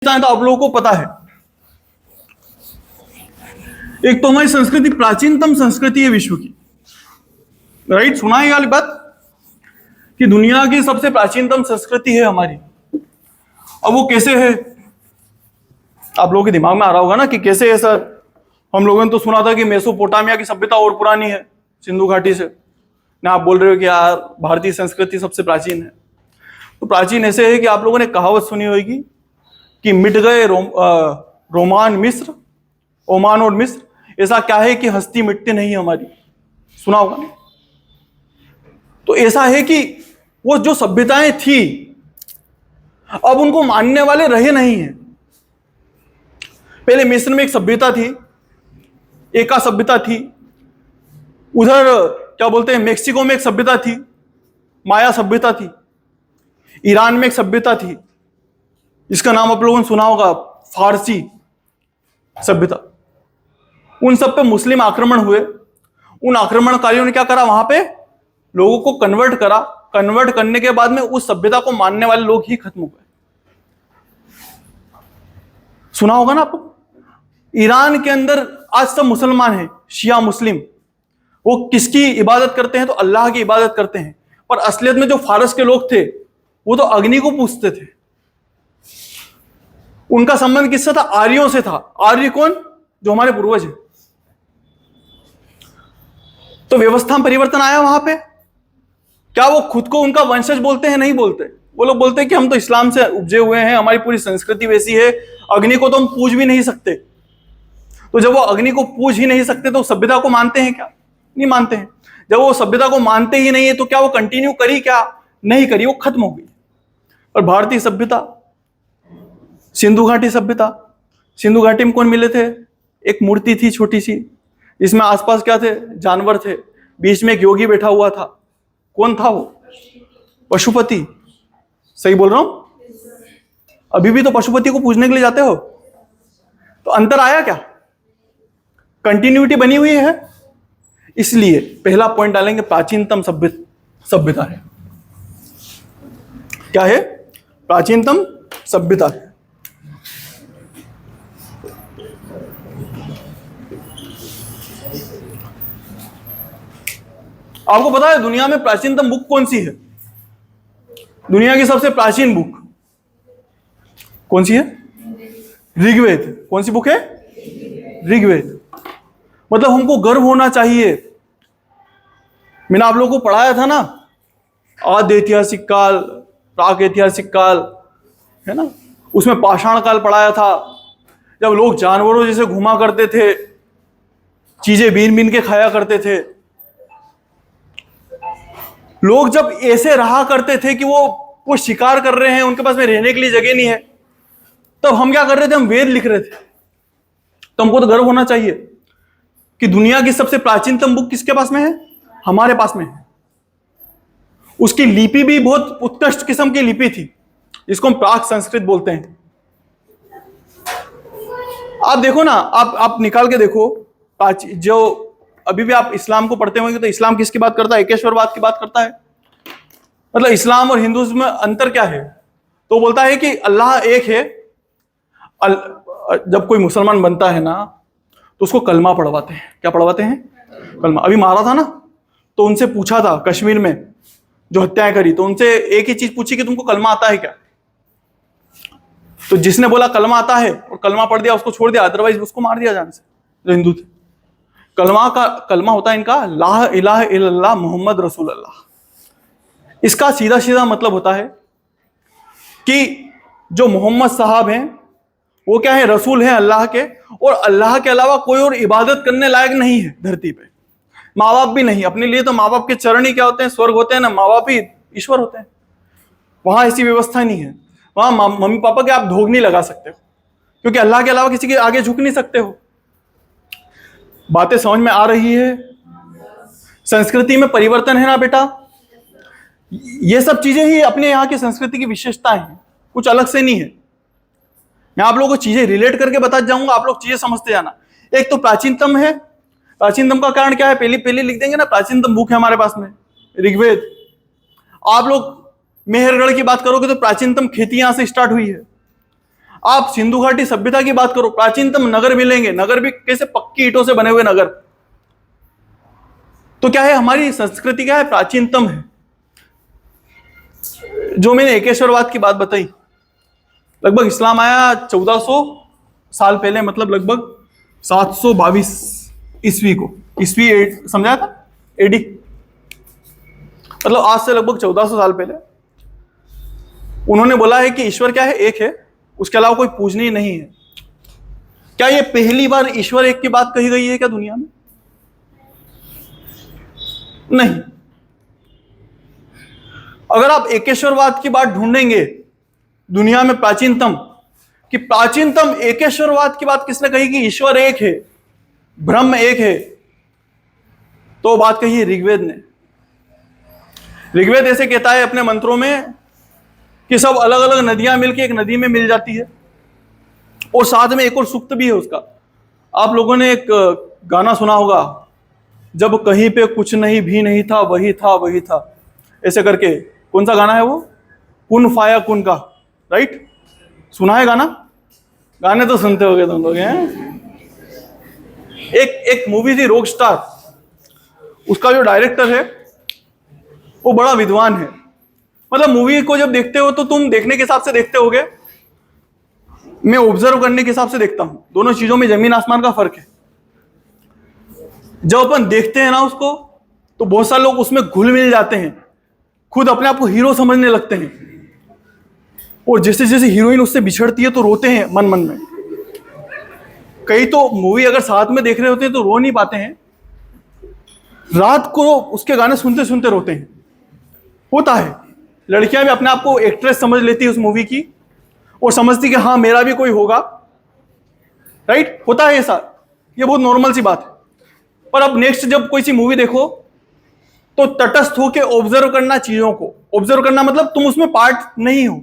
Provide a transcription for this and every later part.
तो आप लोगों को पता है, एक तो हमारी संस्कृति प्राचीनतम संस्कृति है विश्व की। राइट, सुना है ये वाली बात कि दुनिया की सबसे प्राचीनतम संस्कृति है हमारी। अब वो कैसे है, आप लोगों के दिमाग में आ रहा होगा ना कि कैसे है सर। हम लोगों ने तो सुना था कि मेसोपोटामिया की सभ्यता और पुरानी है सिंधु घाटी से, ना आप बोल रहे हो कि यार भारतीय संस्कृति सबसे प्राचीन है। तो प्राचीन ऐसे है कि आप लोगों ने कहावत सुनी होगी कि मिट गए रोमान मिस्र, ओमान और मिस्र। ऐसा क्या है कि हस्ती मिटती नहीं हमारी, सुना होगा ना। तो ऐसा है कि वो जो सभ्यताएं थी अब उनको मानने वाले रहे नहीं हैं। पहले मिस्र में एक सभ्यता थी, एका सभ्यता थी। उधर क्या बोलते हैं, मेक्सिको में एक सभ्यता थी, माया सभ्यता थी। ईरान में एक सभ्यता थी, इसका नाम आप लोगों ने सुना होगा, फारसी सभ्यता। उन सब पे मुस्लिम आक्रमण हुए। उन आक्रमणकारियों ने क्या करा, वहां पे लोगों को कन्वर्ट करा। कन्वर्ट करने के बाद में उस सभ्यता को मानने वाले लोग ही खत्म हो गए। सुना होगा ना आपको। ईरान के अंदर आज सब मुसलमान हैं, शिया मुस्लिम। वो किसकी इबादत करते हैं, तो अल्लाह की इबादत करते हैं। पर असलियत में जो फारस के लोग थे वो तो अग्नि को पूजते थे। उनका संबंध किससे था, आर्यों से था। आर्य कौन, जो हमारे पूर्वज हैं। तो व्यवस्था में परिवर्तन आया वहां पे। क्या वो खुद को उनका वंशज बोलते हैं, नहीं बोलते। वो लोग बोलते हैं कि हम तो इस्लाम से उपजे हुए हैं, हमारी पूरी संस्कृति वैसी है, अग्नि को तो हम पूज भी नहीं सकते। तो जब वो अग्नि को पूज ही नहीं सकते तो सभ्यता को मानते हैं क्या, नहीं मानते हैं। जब वो सभ्यता को मानते ही नहीं है तो क्या वो कंटिन्यू करी, क्या नहीं करी, वो खत्म हो गई। और भारतीय सभ्यता, सिंधु घाटी सभ्यता, सिंधु घाटी में कौन मिले थे, एक मूर्ति थी छोटी सी, इसमें आसपास क्या थे, जानवर थे, बीच में एक योगी बैठा हुआ था। कौन था वो, पशुपति। सही बोल रहा हूं, अभी भी तो पशुपति को पूजने के लिए जाते हो। तो अंतर आया क्या, कंटिन्यूटी बनी हुई है। इसलिए पहला पॉइंट डालेंगे, प्राचीनतम सभ्यता है। क्या है, प्राचीनतम सभ्यता है। आपको पता है दुनिया में प्राचीनतम बुक कौन सी है, दुनिया की सबसे प्राचीन बुक कौन सी है, ऋग्वेद। कौन सी बुक है, ऋग्वेद। मतलब हमको गर्व होना चाहिए। मैंने आप लोगों को पढ़ाया था ना, आद्य ऐतिहासिक काल, प्राक ऐतिहासिक काल, है ना। उसमें पाषाण काल पढ़ाया था, जब लोग जानवरों जैसे घुमा करते थे, चीजें बीन बीन के खाया करते थे। लोग जब ऐसे रहा करते थे कि वो शिकार कर रहे हैं, उनके पास में रहने के लिए जगह नहीं है, तब हम क्या कर रहे थे, हम वेद लिख रहे थे। तो हमको तो गर्व होना चाहिए कि दुनिया की सबसे प्राचीनतम बुक किसके पास में है, हमारे पास में है। उसकी लिपि भी बहुत उत्कृष्ट किस्म की लिपि थी, जिसको हम प्राक संस्कृत बोलते हैं। आप देखो ना, आप निकाल के देखो, जो अभी भी आप इस्लाम को पढ़ते होंगे तो इस्लाम किसकी बात करता है, एकेश्वरवाद की बात करता है। मतलब इस्लाम और हिंदुइज्म में अंतर क्या है, तो बोलता है कि अल्लाह एक है। जब कोई मुसलमान बनता है ना तो उसको कलमा पढ़वाते हैं। क्या पढ़वाते हैं, कलमा। अभी मारा था ना, तो उनसे पूछा था कश्मीर में जो हत्याएं करी, तो उनसे एक ही चीज पूछी कि तुमको कलमा आता है क्या। तो जिसने बोला कलमा आता है और कलमा पढ़ दिया, उसको छोड़ दिया, अदरवाइज उसको मार दिया जान से, जो हिंदू थे। कलमा होता है इनका ला इलाहा इल्लल्लाह मुहम्मद रसूलुल्लाह। इसका सीधा सीधा मतलब होता है कि जो मोहम्मद साहब हैं वो क्या है, रसूल हैं अल्लाह के, और अल्लाह के अलावा कोई और इबादत करने लायक नहीं है धरती पे। माँ बाप भी नहीं, अपने लिए तो माँ बाप के चरण ही क्या होते हैं, स्वर्ग होते हैं ना, माँ बाप ही ईश्वर होते हैं। वहां ऐसी व्यवस्था नहीं है। वहां मम्मी पापा के आप धोख नहीं लगा सकते हो, क्योंकि अल्लाह के अलावा किसी के आगे झुक नहीं सकते हो। बातें समझ में आ रही है। संस्कृति में परिवर्तन है ना बेटा, ये सब चीजें ही अपने यहाँ की संस्कृति की विशेषताएं हैं, कुछ अलग से नहीं है। मैं आप लोगों को चीजें रिलेट करके बता जाऊंगा, आप लोग चीजें समझते जाना। एक तो प्राचीनतम है, प्राचीनतम का कारण क्या है, पहले लिख देंगे ना, प्राचीनतम बुक है हमारे पास में ऋग्वेद। आप लोग मेहरगढ़ की बात करोगे तो प्राचीनतम खेती यहां से स्टार्ट हुई है। आप सिंधु घाटी सभ्यता की बात करो, प्राचीनतम नगर मिलेंगे, नगर भी कैसे पक्की ईंटों से बने हुए नगर। तो क्या है, हमारी संस्कृति क्या है, प्राचीनतम है। जो मैंने एकेश्वरवाद की बात बताई, लगभग इस्लाम आया 1400 साल पहले, मतलब लगभग 722 ईस्वी को, ईस्वी समझाया था, एडी, मतलब आज से लगभग 1400 साल पहले उन्होंने बोला है कि ईश्वर क्या है, एक है, उसके अलावा कोई पूजनीय नहीं है। क्या ये पहली बार ईश्वर एक की बात कही गई है क्या दुनिया में? नहीं। अगर आप एकेश्वरवाद की बात ढूंढेंगे दुनिया में प्राचीनतम, कि प्राचीनतम एकेश्वरवाद की बात किसने कही कि ईश्वर एक है, ब्रह्म एक है, तो बात कही है ऋग्वेद ने। ऋग्वेद ऐसे कहता है अपने मंत्रों में कि सब अलग अलग नदियां मिलकर एक नदी में मिल जाती है, और साथ में एक और सूक्त भी है उसका। आप लोगों ने एक गाना सुना होगा, जब कहीं पे कुछ नहीं भी नहीं था, वही था वही था, ऐसे करके। कौन सा गाना है वो? कुन फाया कुन का, राइट? सुना है गाना? गाने तो सुनते होगे तुम लोग हैं। एक मूवी थी रॉक स्टार, उसका जो डायरेक्टर है वो बड़ा विद्वान है। मतलब मूवी को जब देखते हो तो तुम देखने के हिसाब से देखते होगे, मैं ऑब्जर्व करने के हिसाब से देखता हूं। दोनों चीजों में जमीन आसमान का फर्क है। जब अपन देखते हैं ना उसको, तो बहुत सारे लोग उसमें घुल मिल जाते हैं, खुद अपने आप को हीरो समझने लगते हैं, और जैसे जैसे हीरोइन उससे बिछड़ती है तो रोते हैं मन मन में। कई तो मूवी अगर साथ में देख रहे होते हैं तो रो नहीं पाते हैं, रात को उसके गाने सुनते सुनते रोते हैं। होता है, लड़कियां भी अपने आप को एक्ट्रेस समझ लेती है उस मूवी की, और समझती कि हाँ मेरा भी कोई होगा, राइट? होता है ऐसा, ये बहुत नॉर्मल सी बात है। पर अब नेक्स्ट जब कोई सी मूवी देखो तो तटस्थ होकर ऑब्जर्व करना, चीजों को ऑब्जर्व करना, मतलब तुम उसमें पार्ट नहीं हो,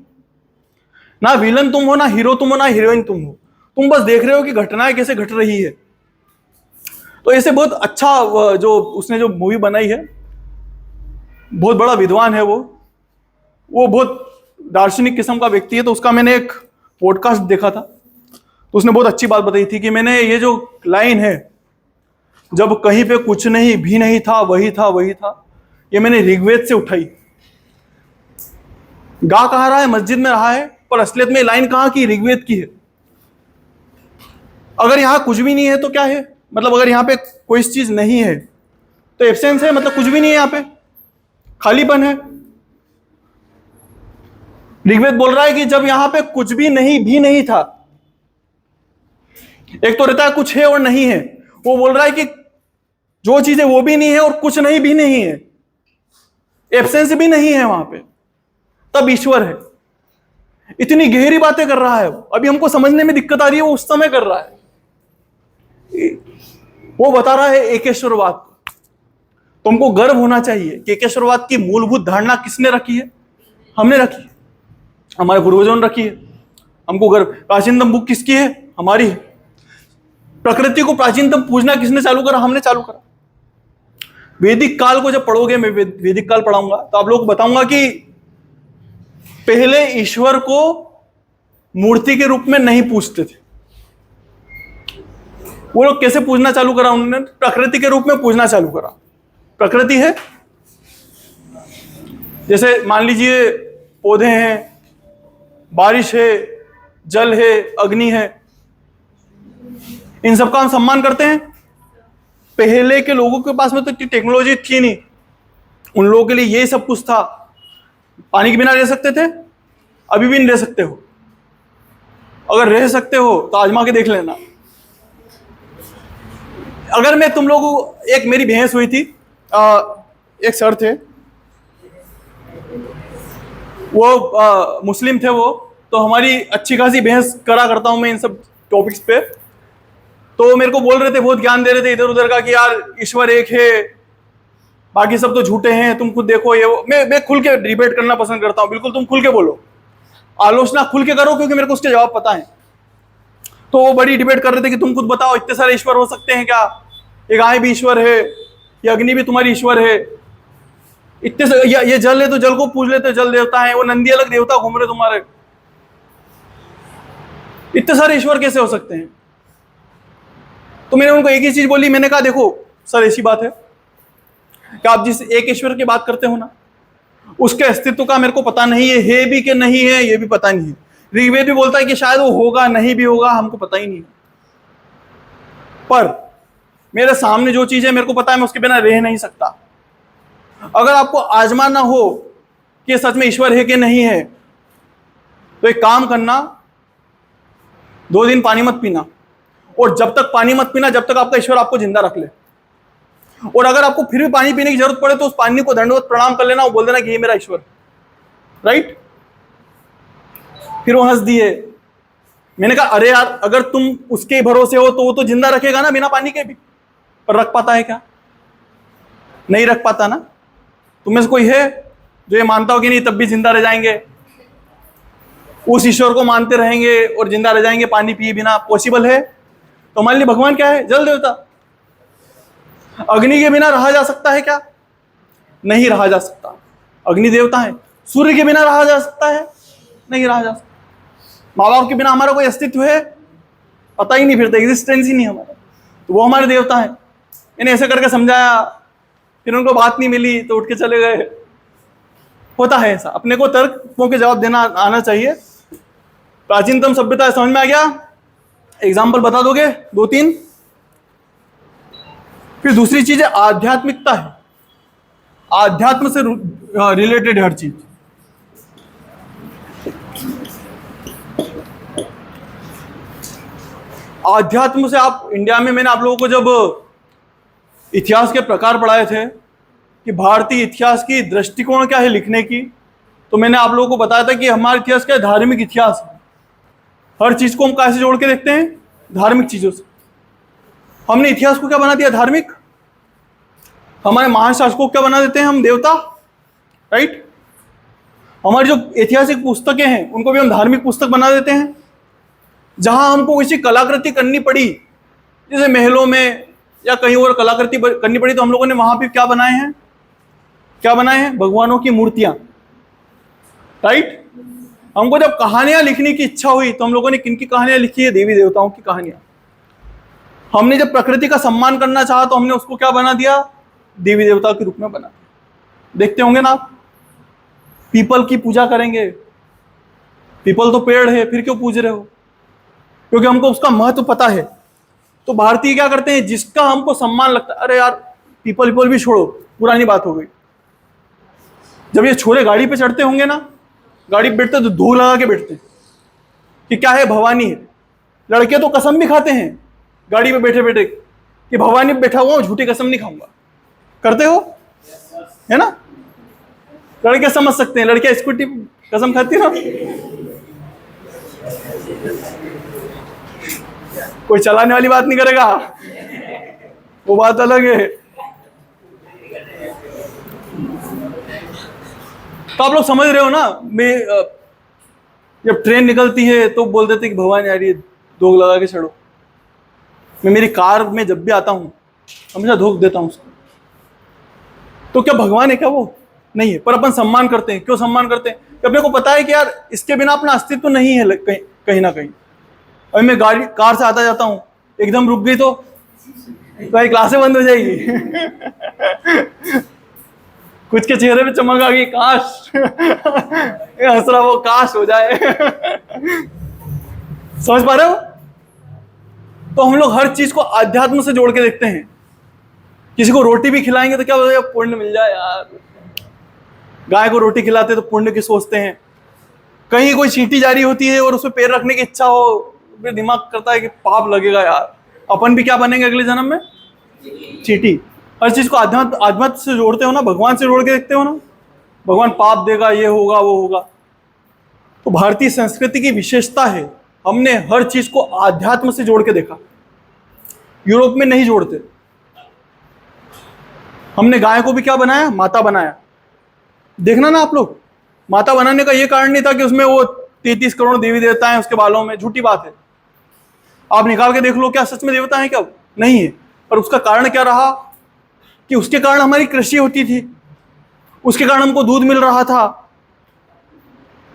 ना विलन तुम हो, ना हीरो तुम हो, ना हीरोइन तुम हो, तुम बस देख रहे हो कि घटनाएं कैसे घट रही है। तो ऐसे बहुत अच्छा जो उसने जो मूवी बनाई है, बहुत बड़ा विद्वान है वो बहुत दार्शनिक किस्म का व्यक्ति है। तो उसका मैंने एक पॉडकास्ट देखा था, तो उसने बहुत अच्छी बात बताई थी कि मैंने ये जो लाइन है, जब कहीं पे कुछ नहीं भी नहीं था, वही था वही था, ये मैंने ऋग्वेद से उठाई। गा कहाँ रहा है, मस्जिद में रहा है, पर असलियत में लाइन कहाँ की, ऋग्वेद की है। अगर यहां कुछ भी नहीं है तो क्या है, मतलब अगर यहां पे कोई चीज नहीं है तो एब्सेंस है, मतलब कुछ भी नहीं है, यहां पे खालीपन है। ऋग्वेद बोल रहा है कि जब यहां पे कुछ भी नहीं था, एक तो रहता है कुछ है और नहीं है, वो बोल रहा है कि जो चीज है वो भी नहीं है और कुछ नहीं भी नहीं है, एब्सेंस भी नहीं है वहां पे, तब ईश्वर है। इतनी गहरी बातें कर रहा है वो, अभी हमको समझने में दिक्कत आ रही है, वो उस समय कर रहा है। वो बता रहा है एकेश्वरवाद को। तुमको गर्व होना चाहिए कि एकेश्वरवाद की मूलभूत धारणा किसने रखी है? हमने रखी है, हमारे पूर्वजों ने रखी है। हमको गर्व। प्राचीनतम बुक किसकी है? हमारी है। प्रकृति को प्राचीनतम पूजना किसने चालू करा? हमने चालू करा। वैदिक काल को जब पढ़ोगे, मैं वैदिक काल पढ़ाऊंगा, तो आप लोगों को बताऊंगा कि पहले ईश्वर को मूर्ति के रूप में नहीं पूजते थे। वो लोग कैसे पूजना चालू करा? उन्होंने प्रकृति के रूप में पूजना चालू करा। प्रकृति है, जैसे मान लीजिए पौधे हैं, बारिश है, जल है, अग्नि है, इन सब का हम सम्मान करते हैं। पहले के लोगों के पास में तो टेक्नोलॉजी थी नहीं, उन लोगों के लिए ये सब कुछ था। पानी के बिना रह सकते थे? अभी भी नहीं रह सकते हो। अगर रह सकते हो तो आजमा के देख लेना। अगर मैं तुम लोगों को, एक मेरी बहस हुई थी, एक सर थे, वो मुस्लिम थे वो, तो हमारी अच्छी खासी बहस करा करता हूं मैं इन सब टॉपिक्स पे। तो मेरे को बोल रहे थे, बहुत ज्ञान दे रहे थे इधर उधर का, कि यार ईश्वर एक है, बाकी सब तो झूठे हैं, तुम खुद देखो ये वो। मैं खुल के डिबेट करना पसंद करता हूं। बिल्कुल तुम खुल के बोलो, आलोचना खुल के करो, क्योंकि मेरे को उसके जवाब पता है। तो वो बड़ी डिबेट कर रहे थे कि तुम खुद बताओ, इतने सारे ईश्वर हो सकते हैं क्या? ये गाय भी ईश्वर है, ये अग्नि भी तुम्हारी ईश्वर है, इतने से ये जल है तो जल को पूज लेते, जल देवता है, वो नंदी अलग देवता घूम रहे तुम्हारे। इतने सारे ईश्वर कैसे हो सकते हैं? तो मैंने उनको एक ही चीज बोली, मैंने कहा देखो सर ऐसी बात है कि आप जिस एक ईश्वर की बात करते हो ना, उसके अस्तित्व का मेरे को पता नहीं है भी कि नहीं है ये भी पता नहीं है। ऋग्वेद भी बोलता है कि शायद वो होगा, नहीं भी होगा, हमको पता ही नहीं है। पर मेरे सामने जो चीज है मेरे को पता है, मैं उसके बिना रह नहीं सकता। अगर आपको आजमाना हो कि सच में ईश्वर है कि नहीं है, तो एक काम करना, 2 दिन पानी मत पीना, और जब तक पानी मत पीना जब तक आपका ईश्वर आपको जिंदा रख ले। और अगर आपको फिर भी पानी पीने की जरूरत पड़े तो उस पानी को दंडवत प्रणाम कर लेना, वो बोल देना कि ये मेरा ईश्वर, राइट। फिर वो हंस दिए। मैंने कहा अरे यार, अगर तुम उसके भरोसे हो तो वो तो जिंदा रखेगा ना बिना पानी के भी। पर रख पाता है क्या? नहीं रख पाता ना। तुम्हें से कोई है जो ये मानता हो कि नहीं तब भी जिंदा रह जाएंगे, उस ईश्वर को मानते रहेंगे और जिंदा रह जाएंगे पानी पिए बिना? पॉसिबल है? तो हमारे लिए भगवान क्या है? जल देवता। अग्नि के बिना रहा जा सकता है क्या? नहीं रहा जा सकता, अग्नि देवता है। सूर्य के बिना रहा जा सकता है? नहीं रहा जा सकता। माँ बाप के बिना हमारा कोई अस्तित्व है? पता ही नहीं, फिर तो एग्जिस्टेंस ही नहीं हमारा, तो वो हमारे देवता है। मैंने ऐसे करके समझाया, फिर उनको बात नहीं मिली तो उठ के चले गए। होता है ऐसा, अपने को तर्कों के जवाब देना आना चाहिए। प्राचीनतम सभ्यता समझ में आ गया? एग्जाम्पल बता दोगे 2-3? फिर दूसरी चीज है आध्यात्मिकता है, आध्यात्म से रिलेटेड हर चीज। आध्यात्म से आप इंडिया में, मैंने आप लोगों को जब इतिहास के प्रकार पढ़ाए थे कि भारतीय इतिहास की दृष्टिकोण क्या है लिखने की, तो मैंने आप लोगों को बताया था कि हमारा इतिहास क्या है? धार्मिक इतिहास है। हर चीज को हम कैसे जोड़ के देखते हैं? धार्मिक चीजों से। हमने इतिहास को क्या बना दिया? धार्मिक। हमारे महान शासकों को क्या बना देते हैं हम? देवता, राइट। हमारी जो ऐतिहासिक पुस्तकें हैं उनको भी हम धार्मिक पुस्तक बना देते हैं। जहां हमको किसी कलाकृति करनी पड़ी, जैसे महलों में या कहीं और कलाकृति करनी पड़ी, तो हम लोगों ने वहां भी क्या बनाए हैं? क्या बनाए हैं? भगवानों की मूर्तियां, राइट। हमको जब कहानियां लिखने की इच्छा हुई तो हम लोगों ने किनकी कहानियां लिखी है? देवी देवताओं की कहानियां। हमने जब प्रकृति का सम्मान करना चाहा तो हमने उसको क्या बना दिया? देवी देवता के रूप में बना दिया। देखते होंगे ना आप, पीपल की पूजा करेंगे। पीपल तो पेड़ है, फिर क्यों पूज रहे हो? क्योंकि हमको उसका महत्व पता है। तो भारतीय क्या करते हैं? जिसका हमको सम्मान लगता है, अरे यार पीपल भी छोड़ो, पुरानी बात हो गई। जब ये छोरे गाड़ी पे चढ़ते होंगे ना, गाड़ी पे बैठते तो धूल लगा के बैठते कि क्या है? भवानी है। लड़के तो कसम भी खाते हैं गाड़ी पे बैठे बैठे कि भवानी पे बैठा हुआ हूं, झूठी कसम नहीं खाऊंगा। करते हो, है ना? लड़के समझ सकते हैं, लड़कियां स्कूटी कसम खाती है ना। कोई चलाने वाली बात नहीं करेगा, वो बात अलग है। तो आप लोग समझ रहे हो ना। मैं जब ट्रेन निकलती है तो बोल देते कि भगवान यार ये धोख लगा के चढ़ो। मैं मेरी कार में जब भी आता हूं हमेशा धोख देता हूं उसको। तो क्या भगवान है क्या? वो नहीं है, पर अपन सम्मान करते हैं। क्यों सम्मान करते हैं? कि अपने को पता है कि यार इसके बिना अपना अस्तित्व नहीं है कहीं ना कहीं। अभी मैं कार से आता जाता हूँ, एकदम रुक गई तो भाई क्लासें बंद हो जाएगी। कुछ के चेहरे पे चमक आ गई, काश हंस रहा, वो काश हो जाए। समझ पा रहे हो? तो हम लोग हर चीज को अध्यात्म से जोड़ के देखते हैं। किसी को रोटी भी खिलाएंगे तो क्या बोलते हैं? पुण्य मिल जाए यार। गाय को रोटी खिलाते तो पुण्य की सोचते हैं। कहीं कोई चींटी जारी होती है और उसमें पैर रखने की इच्छा हो, फिर दिमाग करता है कि पाप लगेगा यार, अपन भी क्या बनेंगे अगले जन्म में? चींटी। हर चीज को आध्यात्म से जोड़ते हो ना, भगवान से जोड़ के देखते हो ना। भगवान पाप देगा, ये होगा वो होगा। तो भारतीय संस्कृति की विशेषता है, हमने हर चीज को आध्यात्म से जोड़ के देखा। यूरोप में नहीं जोड़ते। हमने गाय को भी क्या बनाया? माता बनाया। देखना ना आप लोग, माता बनाने का यह कारण नहीं था कि उसमें वो 33 करोड़ देवी देवता हैं उसके बालों में। झूठी बात है। आप निकाल के देख लो, क्या सच में देवता है क्या? नहीं है। पर उसका कारण क्या रहा? कि उसके कारण हमारी कृषि होती थी, उसके कारण हमको दूध मिल रहा था।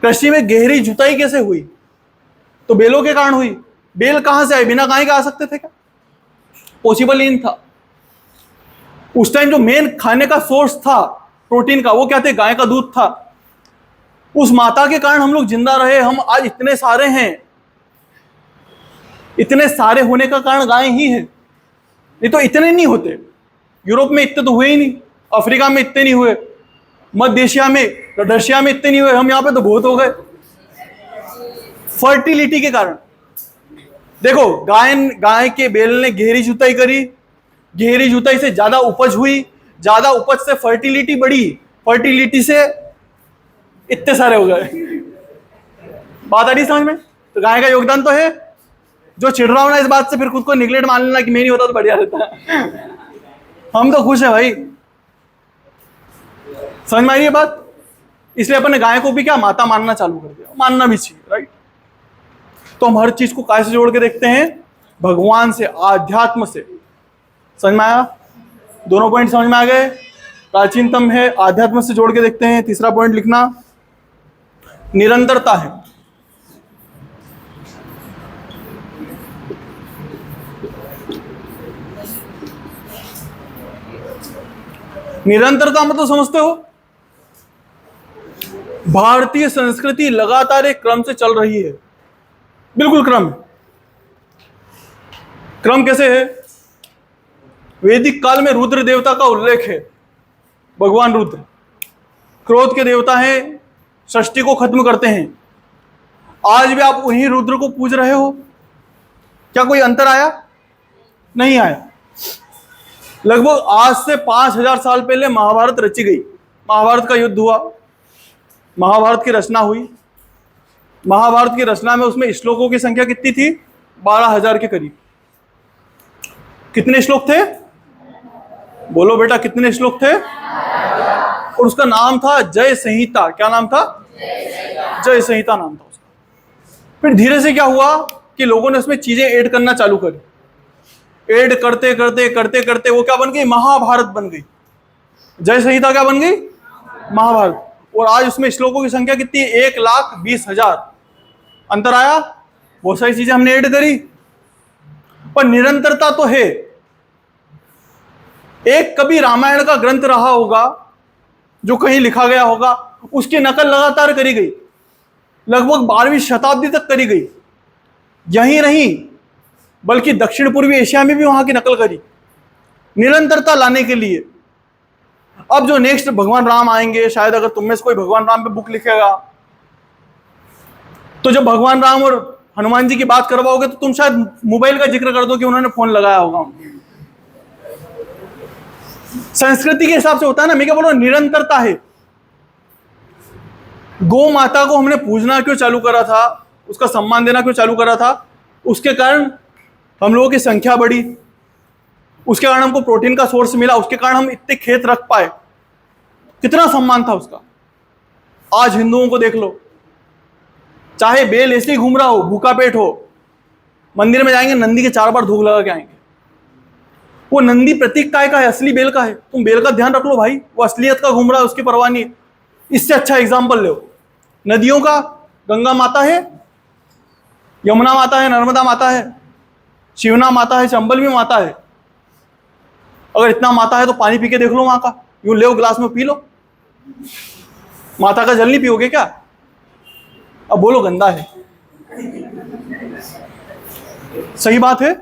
कृषि में गहरी जुताई कैसे हुई? तो तो बेलों के कारण हुई। बेल कहां से आई? बिना गाय के आ सकते थे क्या? पॉसिबल ही नहीं था। उस टाइम जो मेन खाने का सोर्स था प्रोटीन का, वो क्या थे? गाय का दूध था। उस माता के कारण हम लोग जिंदा रहे। हम आज इतने सारे हैं। इतने सारे होने का कारण गाय ही है, नहीं तो इतने नहीं होते। यूरोप में इतने तो हुए ही नहीं, अफ्रीका में इतने नहीं हुए, मध्य एशिया में, रशिया में इतने नहीं हुए। हम यहां पे तो बहुत हो गए, फर्टिलिटी के कारण। देखो, गाय के बैल ने गहरी जुताई करी, गहरी जुताई से ज्यादा उपज हुई, ज्यादा उपज से फर्टिलिटी बढ़ी, फर्टिलिटी से इतने सारे हो गए। बात आ रही समझ में? तो गाय का योगदान तो है। जो चिढ़ रहा हो ना इस बात से, फिर खुद को निगलेक्ट मान लेना कि मैं नहीं होता तो बढ़िया रहता। हम तो खुश है भाई। समझ में आई ये बात? इसलिए अपन ने गाय को भी क्या माता मानना चालू कर दिया। मानना भी चाहिए, राइट? तो हम हर चीज को काय से जोड़ के देखते हैं? भगवान से, आध्यात्म से। समझ में आया? दोनों पॉइंट समझ में आ गए? प्राचीनतम है, आध्यात्म से जोड़ के देखते हैं। तीसरा पॉइंट लिखना, निरंतरता है। निरंतरता मतलब समझते हो? भारतीय संस्कृति लगातार एक क्रम से चल रही है। बिल्कुल क्रम। क्रम कैसे है? वैदिक काल में रुद्र देवता का उल्लेख है। भगवान रुद्र क्रोध के देवता हैं, सृष्टि को खत्म करते हैं। आज भी आप उन्हीं रुद्र को पूज रहे हो। क्या कोई अंतर आया? नहीं आया। लगभग आज से 5000 साल पहले महाभारत रची गई। महाभारत का युद्ध हुआ, महाभारत की रचना हुई। महाभारत की रचना में उसमें श्लोकों की संख्या कितनी थी? 12000 के करीब। कितने श्लोक थे? बोलो बेटा, कितने श्लोक थे? और उसका नाम था जय संहिता। क्या नाम था? जय संहिता नाम था उसका। फिर धीरे से क्या हुआ कि लोगों ने उसमें चीजें ऐड करना चालू करी। ऐड करते करते करते करते वो क्या बन गई? महाभारत बन गई। जय संहिता क्या बन गई? महाभारत। और आज उसमें श्लोकों की संख्या कितनी है? 1,20,000। अंतर आया? बहुत सारी चीजें हमने ऐड करी, पर निरंतरता तो है। एक कभी रामायण का ग्रंथ रहा होगा जो कहीं लिखा गया होगा, उसकी नकल लगातार करी गई, लगभग 12वीं शताब्दी तक करी गई। यही नहीं बल्कि दक्षिण पूर्वी एशिया में भी वहां की नकल करी, निरंतरता लाने के लिए। अब जो नेक्स्ट भगवान राम आएंगे, शायद अगर तुम में से कोई भगवान राम पे बुक लिखेगा, तो जब भगवान राम और हनुमान जी की बात करवाओगे तो तुम शायद मोबाइल का जिक्र कर दो कि उन्होंने फोन लगाया होगा। संस्कृति के हिसाब से होता है ना। मैं क्या बोल रहा हूं? निरंतरता है। गौ माता को हमने पूजना क्यों चालू करा था? उसका सम्मान देना क्यों चालू करा था? उसके कारण हम लोगों की संख्या बढ़ी, उसके कारण हमको प्रोटीन का सोर्स मिला, उसके कारण हम इतने खेत रख पाए। कितना सम्मान था उसका। आज हिंदुओं को देख लो, चाहे बेल ऐसे ही घूम रहा हो, भूखा पेट हो, मंदिर में जाएंगे, नंदी के 4 बार धूप लगा के आएंगे। वो नंदी प्रतीक काय का है? असली बेल का है। तुम बेल का ध्यान रख लो भाई, वो असलियत का घूम रहा है, उसकी परवाह नहीं है। इससे अच्छा एग्जाम्पल लो नदियों का। गंगा माता है, यमुना माता है, नर्मदा माता है, शिवना माता है, चंबल भी माता है। अगर इतना माता है तो पानी पी के देख लो वहां का। यूं ले ग्लास में पी लो। माता का जल नहीं पियोगे क्या? अब बोलो गंदा है। सही बात है?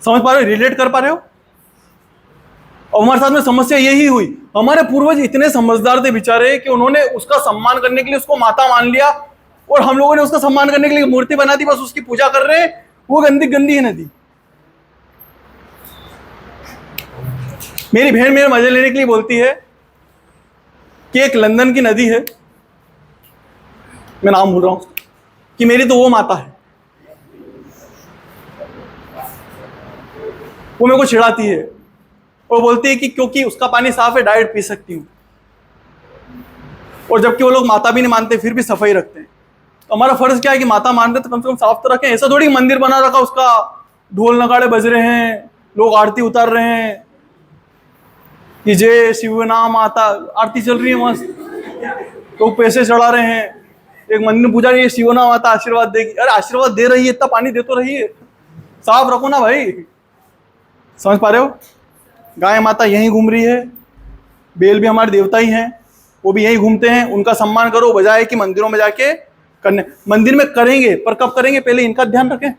समझ पा रहे हो? रिलेट कर पा रहे हो? और हमारे साथ में समस्या यही हुई। हमारे पूर्वज इतने समझदार थे बेचारे कि उन्होंने उसका सम्मान करने के लिए उसको माता मान लिया, और हम लोगों ने उसका सम्मान करने के लिए मूर्ति बना दी, बस उसकी पूजा कर रहे हैं। वो गंदी गंदी है नदी। मेरी बहन मेरे मजे लेने के लिए बोलती है कि एक लंदन की नदी है, मैं नाम भूल रहा हूं, कि मेरी तो वो माता है। वो मेरे को चिढ़ाती है और बोलती है कि क्योंकि उसका पानी साफ है, डायरेक्ट पी सकती हूं। और जबकि वो लोग माता भी नहीं मानते, फिर भी सफाई रखते हैं। तो हमारा फर्ज क्या है कि माता मान रहे तो कम से कम साफ तो रखें। ऐसा थोड़ी मंदिर बना रखा, उसका ढोल नगाड़े बज रहे हैं, लोग आरती उतार रहे हैं कि जय शिव नाम माता, आरती चल रही है मस्त, लोग पैसे चढ़ा रहे हैं, एक मंदिर में पूजा रही है, शिवना माता आशीर्वाद देगी। अरे आशीर्वाद दे रही है, इतना पानी दे तो रही है, साफ रखो ना भाई। समझ पा रहे हो? गाय माता यहीं घूम रही है, बेल भी हमारे देवता ही हैं, वो भी यहीं घूमते हैं, उनका सम्मान करो, बजाय कि मंदिरों में जाके करने। मंदिर में करेंगे पर कब करेंगे, पहले इनका ध्यान रखें।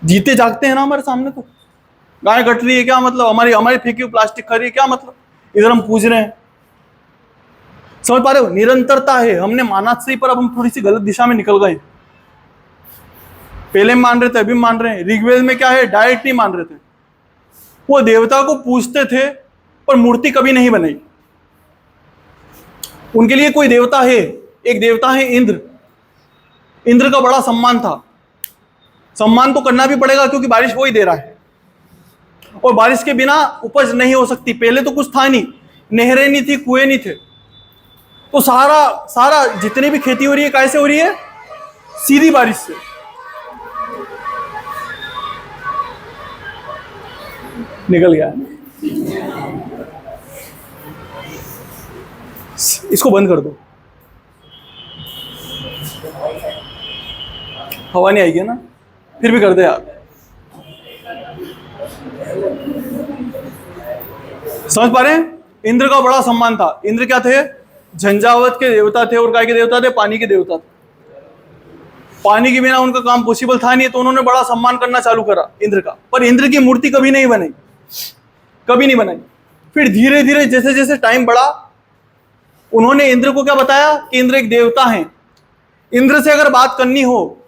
जीते जागते हैं ना हमारे सामने, तो गाय कट रही है क्या मतलब, हमारी हमारी फेंकी हुई प्लास्टिक खा रही है क्या मतलब, इधर हम पूज रहे हैं। समझ पा रहे हो? निरंतरता है। हमने माना सही, पर अब हम थोड़ी सी गलत दिशा में निकल गए। पहले मान रहे थे, अभी मान रहे हैं। ऋग्वेद में क्या है, डायरेक्ट नहीं मान रहे थे। वो देवता को पूजते थे पर मूर्ति कभी नहीं बनाई। उनके लिए कोई देवता है, एक देवता है इंद्र। इंद्र का बड़ा सम्मान था। सम्मान तो करना भी पड़ेगा क्योंकि बारिश वो ही दे रहा है, और बारिश के बिना उपज नहीं हो सकती। पहले तो कुछ था नहीं, नहरें नहीं थी, कुएं नहीं थे, तो सारा जितनी भी खेती हो रही है कैसे हो रही है, सीधी बारिश से। निकल गया। इसको बंद कर दो, हवा नहीं आएगी ना, फिर भी कर दे यार। समझ पा रहे हैं? इंद्र का बड़ा सम्मान था। इंद्र क्या थे, झंझावत के देवता थे, और काय के देवता थे, पानी के देवता थे। पानी के बिना उनका काम पॉसिबल था नहीं, तो उन्होंने बड़ा सम्मान करना चालू करा इंद्र का। पर इंद्र की मूर्ति कभी नहीं बनाई, कभी नहीं बनाई। फिर धीरे धीरे जैसे जैसे टाइम बढ़ा, उन्होंने इंद्र को क्या बताया कि इंद्र एक देवता है। इंद्र से अगर बात करनी हो,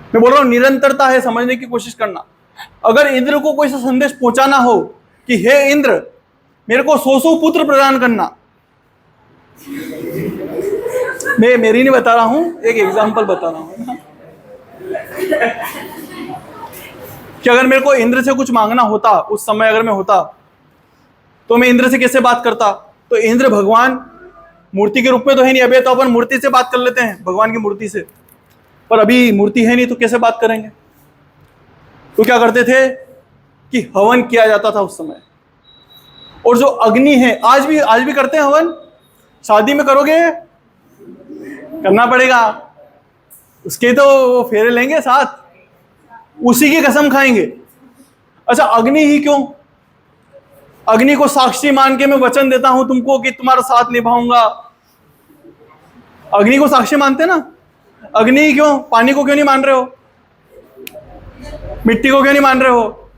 मैं बोल रहा हूं निरंतरता है, समझने की कोशिश करना। अगर इंद्र को कोई सा संदेश पहुंचाना हो कि हे इंद्र, मेरे को 100 पुत्र प्रदान करना, मैं मेरी नहीं बता रहा हूं, एक एग्जांपल बता रहा हूं कि अगर मेरे को इंद्र से कुछ मांगना होता उस समय, अगर मैं होता, तो मैं इंद्र से कैसे बात करता। तो इंद्र भगवान मूर्ति के रूप में तो है नहीं, अभी तो अपन मूर्ति से बात कर लेते हैं, भगवान की मूर्ति से, पर अभी मूर्ति है नहीं तो कैसे बात करेंगे। तो क्या करते थे कि हवन किया जाता था उस समय। और जो अग्नि है, आज भी करते हैं हवन। शादी में करोगे, करना पड़ेगा, उसके तो फेरे लेंगे साथ, उसी की कसम खाएंगे। अच्छा, अग्नि ही क्यों? अग्नि को साक्षी मान के मैं वचन देता हूं तुमको कि तुम्हारा साथ निभाऊंगा। अग्नि को साक्षी मानते ना। अग्नि ही क्यों? पानी को क्यों नहीं मान रहे हो, मिट्टी को क्यों नहीं मान रहे हो?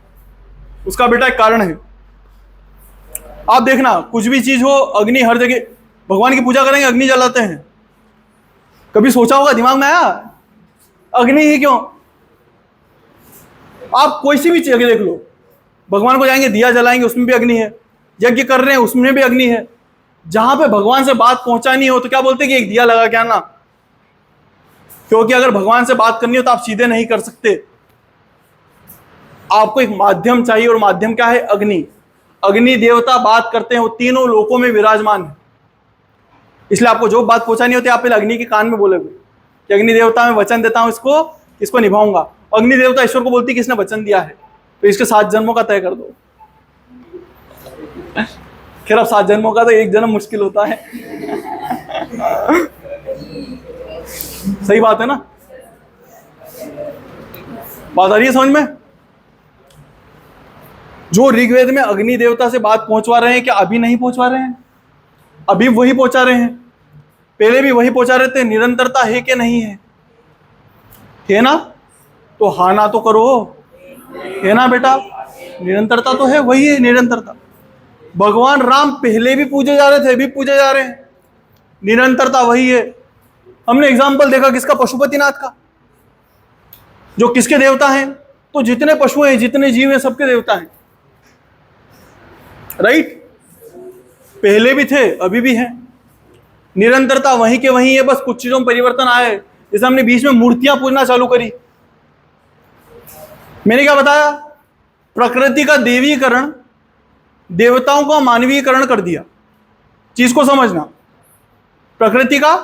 उसका बेटा एक कारण है। आप देखना, कुछ भी चीज हो, अग्नि हर जगह। भगवान की पूजा करेंगे, अग्नि जलाते हैं। कभी सोचा होगा, दिमाग में आया, अग्नि ही क्यों? आप कोई सी भी जगह देख लो, भगवान को जाएंगे, दिया जलाएंगे, उसमें भी अग्नि है। यज्ञ कर रहे हैं, उसमें भी अग्नि है। जहां पे भगवान से बात पहुंचानी हो तो क्या बोलते हैं कि एक दिया लगा के आना, क्योंकि अगर भगवान से बात करनी हो तो आप सीधे नहीं कर सकते, आपको एक माध्यम चाहिए, और माध्यम क्या है? अग्नि। अग्नि देवता बात करते हैं, वो तीनों लोकों में विराजमान है। इसलिए आपको जो बात पहुंचानी होती है, आप पहले अग्नि के कान में बोलोगे कि अग्नि देवता मैं वचन देता हूं, इसको निभाऊंगा। अग्नि देवता ईश्वर को बोलती है कि इसने वचन दिया है, तो इसके 7 जन्मों का तय कर दो। खैर अब 7 जन्मों का तो एक जन्म मुश्किल होता है। सही बात है ना? बात आ रही है समझ में? जो ऋग्वेद में अग्नि देवता से बात पहुंचवा रहे हैं, क्या अभी नहीं पहुंचवा रहे हैं? अभी वही पहुंचा रहे हैं, पहले भी वही पहुंचा रहे थे। निरंतरता है कि नहीं है? है ना? तो हाँ ना तो करो, है ना बेटा? निरंतरता तो है, वही है निरंतरता। भगवान राम पहले भी पूजे जा रहे थे, अभी पूजे जा रहे हैं, निरंतरता वही है। हमने एग्जाम्पल देखा किसका? पशुपतिनाथ का। जो किसके देवता हैं? तो जितने पशु हैं, जितने जीव हैं, सबके देवता हैं। राइट? पहले भी थे, अभी भी हैं। निरंतरता वहीं के वहीं है, बस कुछ चीजों में परिवर्तन आए। जैसे हमने बीच में मूर्तियां पूजना चालू करी, मैंने क्या बताया? प्रकृति का देवीकरण देवताओं का मानवीकरण कर दिया। चीज को समझना, प्रकृति का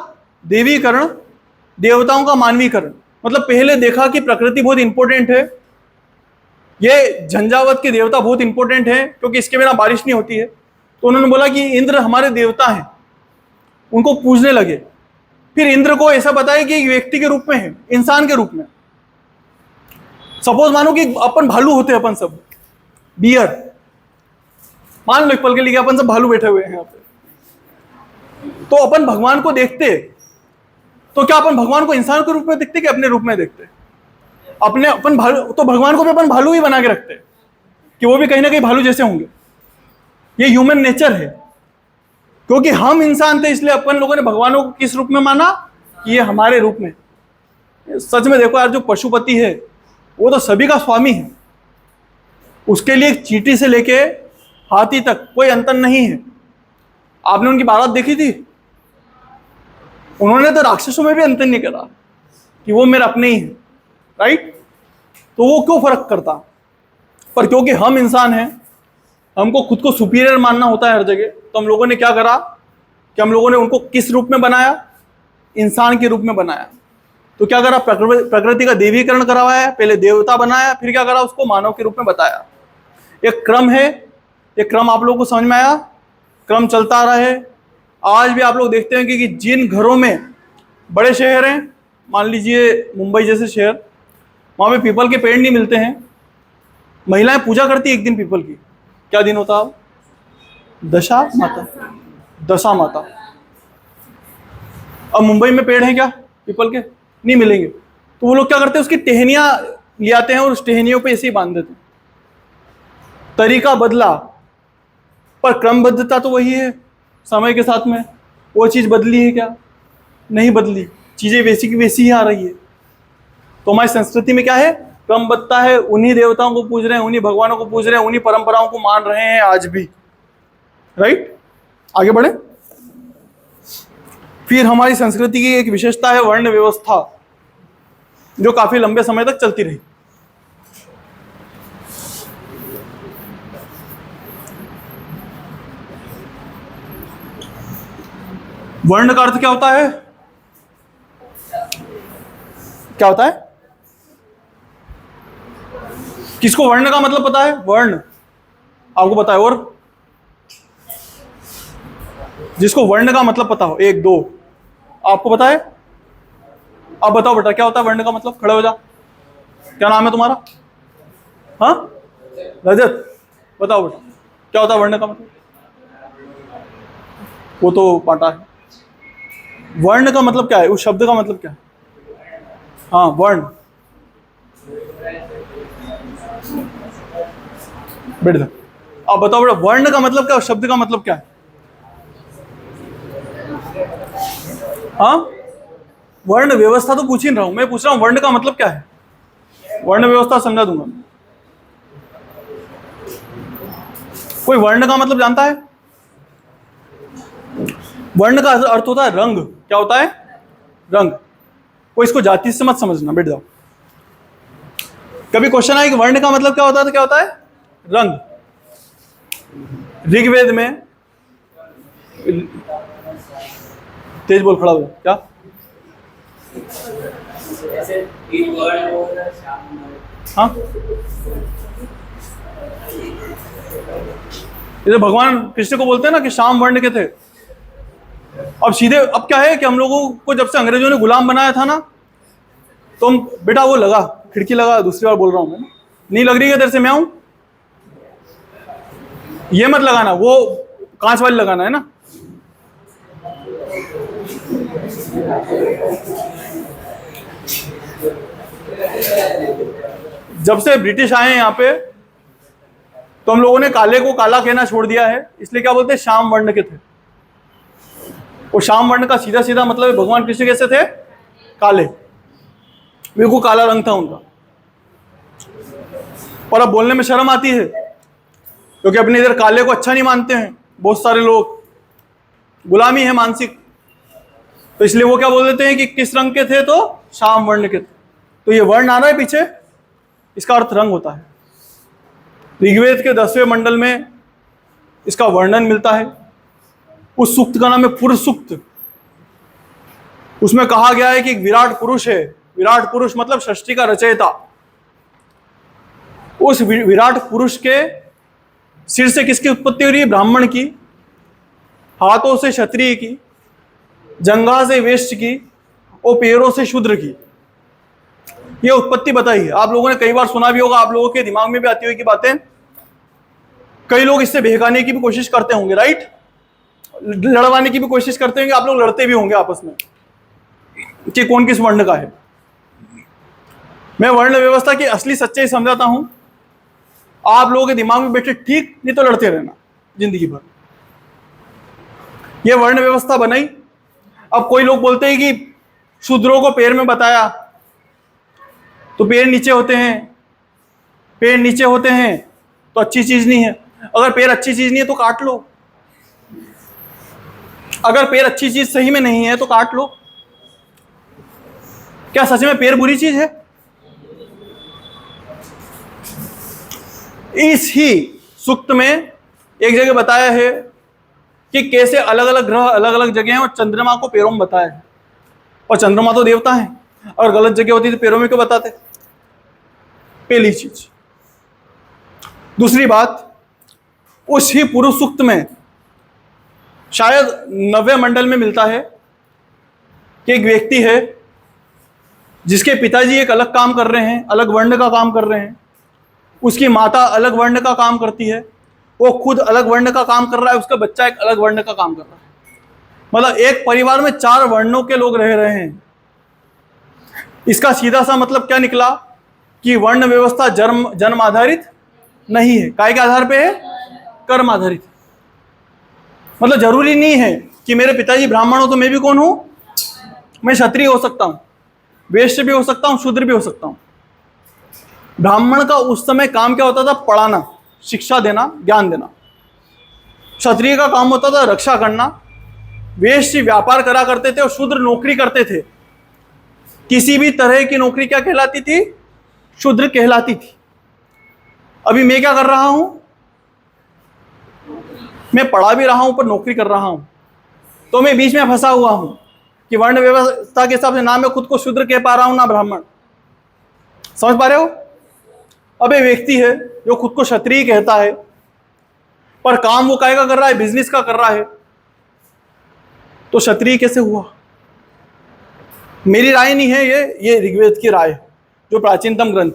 देवीकरण देवताओं का मानवीकरण। मतलब पहले देखा कि प्रकृति बहुत इंपॉर्टेंट है, ये झंझावत के देवता बहुत इंपॉर्टेंट है क्योंकि इसके बिना बारिश नहीं होती है। तो उन्होंने बोला कि इंद्र हमारे देवता हैं, उनको पूजने लगे। फिर इंद्र को ऐसा बताया कि एक व्यक्ति के रूप में है, इंसान के रूप में। सपोज मानो कि अपन भालू होते हैं, अपन सब बियर, मान लो एक पल के लिए अपन सब भालू बैठे हुए हैं यहाँ पे, तो अपन भगवान को देखते, तो क्या अपन भगवान को इंसान के रूप में देखते कि अपने रूप में देखते? अपने अपन भालू, तो भगवान को भी अपन भालू ही बना के रखते कि वो भी कहीं ना कहीं भालू जैसे होंगे। ये ह्यूमन नेचर है, क्योंकि हम इंसान थे इसलिए अपन लोगों ने भगवानों को किस रूप में माना कि ये हमारे रूप में। सच में देखो यार, जो पशुपति है वो तो सभी का स्वामी है, उसके लिए चींटी से लेके हाथी तक कोई अंतर नहीं है। आपने उनकी बारात देखी थी? उन्होंने तो राक्षसों में भी अंतर नहीं करा कि वो मेरे अपने ही हैं, राइट? तो वो क्यों फर्क करता? पर क्योंकि हम इंसान हैं, हमको खुद को सुपीरियर मानना होता है हर जगह, तो हम लोगों ने क्या करा कि हम लोगों ने उनको किस रूप में बनाया? इंसान के रूप में बनाया। तो क्या करा? प्रकृति का देवीकरण करवाया, पहले देवता बनाया, फिर क्या करा? उसको मानव के रूप में बताया। एक क्रम है, एक क्रम आप लोगों को समझ में आया? क्रम चलता आ रहा है। आज भी आप लोग देखते हैं कि जिन घरों में बड़े शहर हैं, मान लीजिए मुंबई जैसे शहर, वहाँ पे पीपल के पेड़ नहीं मिलते हैं, महिलाएं पूजा करती है एक दिन पीपल की। क्या दिन होता है? दशा माता, दशा माता। अब मुंबई में पेड़ हैं क्या पीपल के? नहीं मिलेंगे। तो वो लोग क्या करते हैं? उसकी टहनियाँ ले आते हैं और उस टहनियों पे ऐसे ही बांध देते हैं। तरीका बदला, पर क्रमबद्धता तो वही है। समय के साथ में वो चीज़ बदली है क्या? नहीं बदली, चीज़ें वैसी की वैसी ही आ रही है। तो हमारी संस्कृति में क्या है? क्रमबद्धता है। उन्हीं देवताओं को पूज रहे हैं, उन्हीं भगवानों को पूज रहे हैं, उन्हीं परंपराओं को मान रहे हैं आज भी, राइट? आगे बढ़े। फिर हमारी संस्कृति की एक विशेषता है वर्ण व्यवस्था, जो काफी लंबे समय तक चलती रही। वर्ण का अर्थ क्या होता है? क्या होता है? किसको वर्ण का मतलब पता है? वर्ण आपको पता है? और जिसको वर्ण का मतलब पता हो, एक दो आपको पता है? आप बताओ बेटा, क्या होता है वर्ण का मतलब? खड़े हो जा। क्या नाम है तुम्हारा? हाँ, रजत। बताओ बेटा, क्या होता है वर्ण का मतलब? वो तो पाटा है। वर्ण का मतलब क्या है? उस शब्द का मतलब क्या है? हाँ, वर्ण। बैठ जा। आप बताओ बेटा, वर्ण का मतलब क्या है? उस शब्द का मतलब क्या है? हाँ, वर्ण व्यवस्था तो पूछ ही रहा हूं मैं, पूछ रहा हूं वर्ण का मतलब क्या है? वर्ण व्यवस्था समझा दूंगा। कोई वर्ण का मतलब जानता है? वर्ण का अर्थ होता है रंग। क्या होता है? रंग। कोई इसको जाति से मत समझना, बैठ जाओ। कभी क्वेश्चन आया कि वर्ण का मतलब क्या होता है, तो क्या होता है? रंग। ऋग्वेद में, तेज बोल, खड़ा हो। क्या? हाँ, जैसे भगवान कृष्ण को बोलते हैं ना कि श्याम वर्ण के थे। अब सीधे, अब क्या है कि हम लोगों को जब से अंग्रेजों ने गुलाम बनाया था ना, तो हम, बेटा वो लगा, खिड़की लगा, दूसरी बार बोल रहा हूं मैं, नहीं लग रही है देर से मैं आऊं? ये मत लगाना, वो कांच वाली लगाना है ना। जब से ब्रिटिश आए हैं यहाँ पे, तो हम लोगों ने काले को काला कहना छोड़ दिया है, इसलिए क्या बोलते हैं? श्याम वर्ण के थे। और श्याम वर्ण का सीधा सीधा मतलब है भगवान कृष्ण कैसे थे? काले, बिल्कुल काला रंग था उनका। और अब बोलने में शर्म आती है, क्योंकि अपने इधर काले को अच्छा नहीं मानते हैं बहुत सारे लोग, गुलामी है मानसिक। तो इसलिए वो क्या बोल देते हैं कि किस रंग के थे? तो श्याम वर्ण के थे। तो ये वर्ण आ रहा है पीछे, इसका अर्थ रंग होता है। ऋग्वेद के 10वें मंडल में इसका वर्णन मिलता है। उस सूक्त का नाम है पुरुष सूक्त। उसमें कहा गया है कि एक विराट पुरुष है। विराट पुरुष मतलब सृष्टि का रचयिता। उस विराट पुरुष के सिर से किसकी उत्पत्ति हो रही है? ब्राह्मण की। हाथों से क्षत्रिय की, जंगा से वेश्य की और पैरों से शूद्र की। ये उत्पत्ति बताई है। आप लोगों ने कई बार सुना भी होगा, आप लोगों के दिमाग में भी आती हुई की बातें। कई लोग इससे बहकाने की भी कोशिश करते होंगे, राइट, लड़वाने की भी कोशिश करते होंगे, आप लोग लड़ते भी होंगे आपस में कि कौन किस वर्ण का है। मैं वर्ण व्यवस्था की असली सच्चाई समझाता हूं, आप लोगों के दिमाग में बैठे ठीक, नहीं तो लड़ते रहना जिंदगी भर। यह वर्ण व्यवस्था बनाई। अब कोई लोग बोलते हैं कि शूद्रों को पैर में बताया तो पैर नीचे होते हैं, पैर नीचे होते हैं तो अच्छी चीज नहीं है। अगर पैर अच्छी चीज नहीं है तो काट लो। अगर पैर अच्छी चीज सही में नहीं है तो काट लो। क्या सच में पैर बुरी चीज है? इस ही सूक्त में एक जगह बताया है कि कैसे अलग अलग ग्रह अलग अलग जगह हैं और चंद्रमा को पैरों में बताया है। और चंद्रमा तो देवता है, और गलत जगह होती तो पैरों में क्यों बताते? पहली चीज। दूसरी बात, उस ही पुरुष सूक्त में शायद 90वें मंडल में मिलता है कि एक व्यक्ति है जिसके पिताजी एक अलग काम कर रहे हैं, अलग वर्ण का काम कर रहे हैं, उसकी माता अलग वर्ण का काम करती है, वो खुद अलग वर्ण का काम कर रहा है, उसका बच्चा एक अलग वर्ण का काम कर रहा है। मतलब एक परिवार में 4 वर्णों के लोग रह रहे हैं। इसका सीधा सा मतलब क्या निकला कि वर्ण व्यवस्था जन्म आधारित नहीं है। काय के आधार पे है? कर्म आधारित। मतलब जरूरी नहीं है कि मेरे पिताजी ब्राह्मण हो तो मैं भी कौन हूं? मैं क्षत्रिय हो सकता हूं, वैश्य भी हो सकता हूं, शूद्र भी हो सकता हूं। ब्राह्मण का उस समय काम क्या होता था? पढ़ाना, शिक्षा देना, ज्ञान देना। क्षत्रिय का काम होता था रक्षा करना। वैश्य व्यापार करा करते थे और शूद्र नौकरी करते थे। किसी भी तरह की नौकरी क्या कहलाती थी? शूद्र कहलाती थी। अभी मैं क्या कर रहा हूं? मैं पढ़ा भी रहा हूं पर नौकरी कर रहा हूं, तो मैं बीच में फंसा हुआ हूं कि वर्ण व्यवस्था के हिसाब से ना मैं खुद को शूद्र कह पा रहा हूं ना ब्राह्मण। समझ पा रहे हो? अब एक व्यक्ति है जो खुद को क्षत्रिय कहता है पर काम वो काय का कर रहा है? बिजनेस का कर रहा है, तो क्षत्रिय कैसे हुआ? मेरी राय नहीं है ये ऋग्वेद की राय है, जो प्राचीनतम ग्रंथ।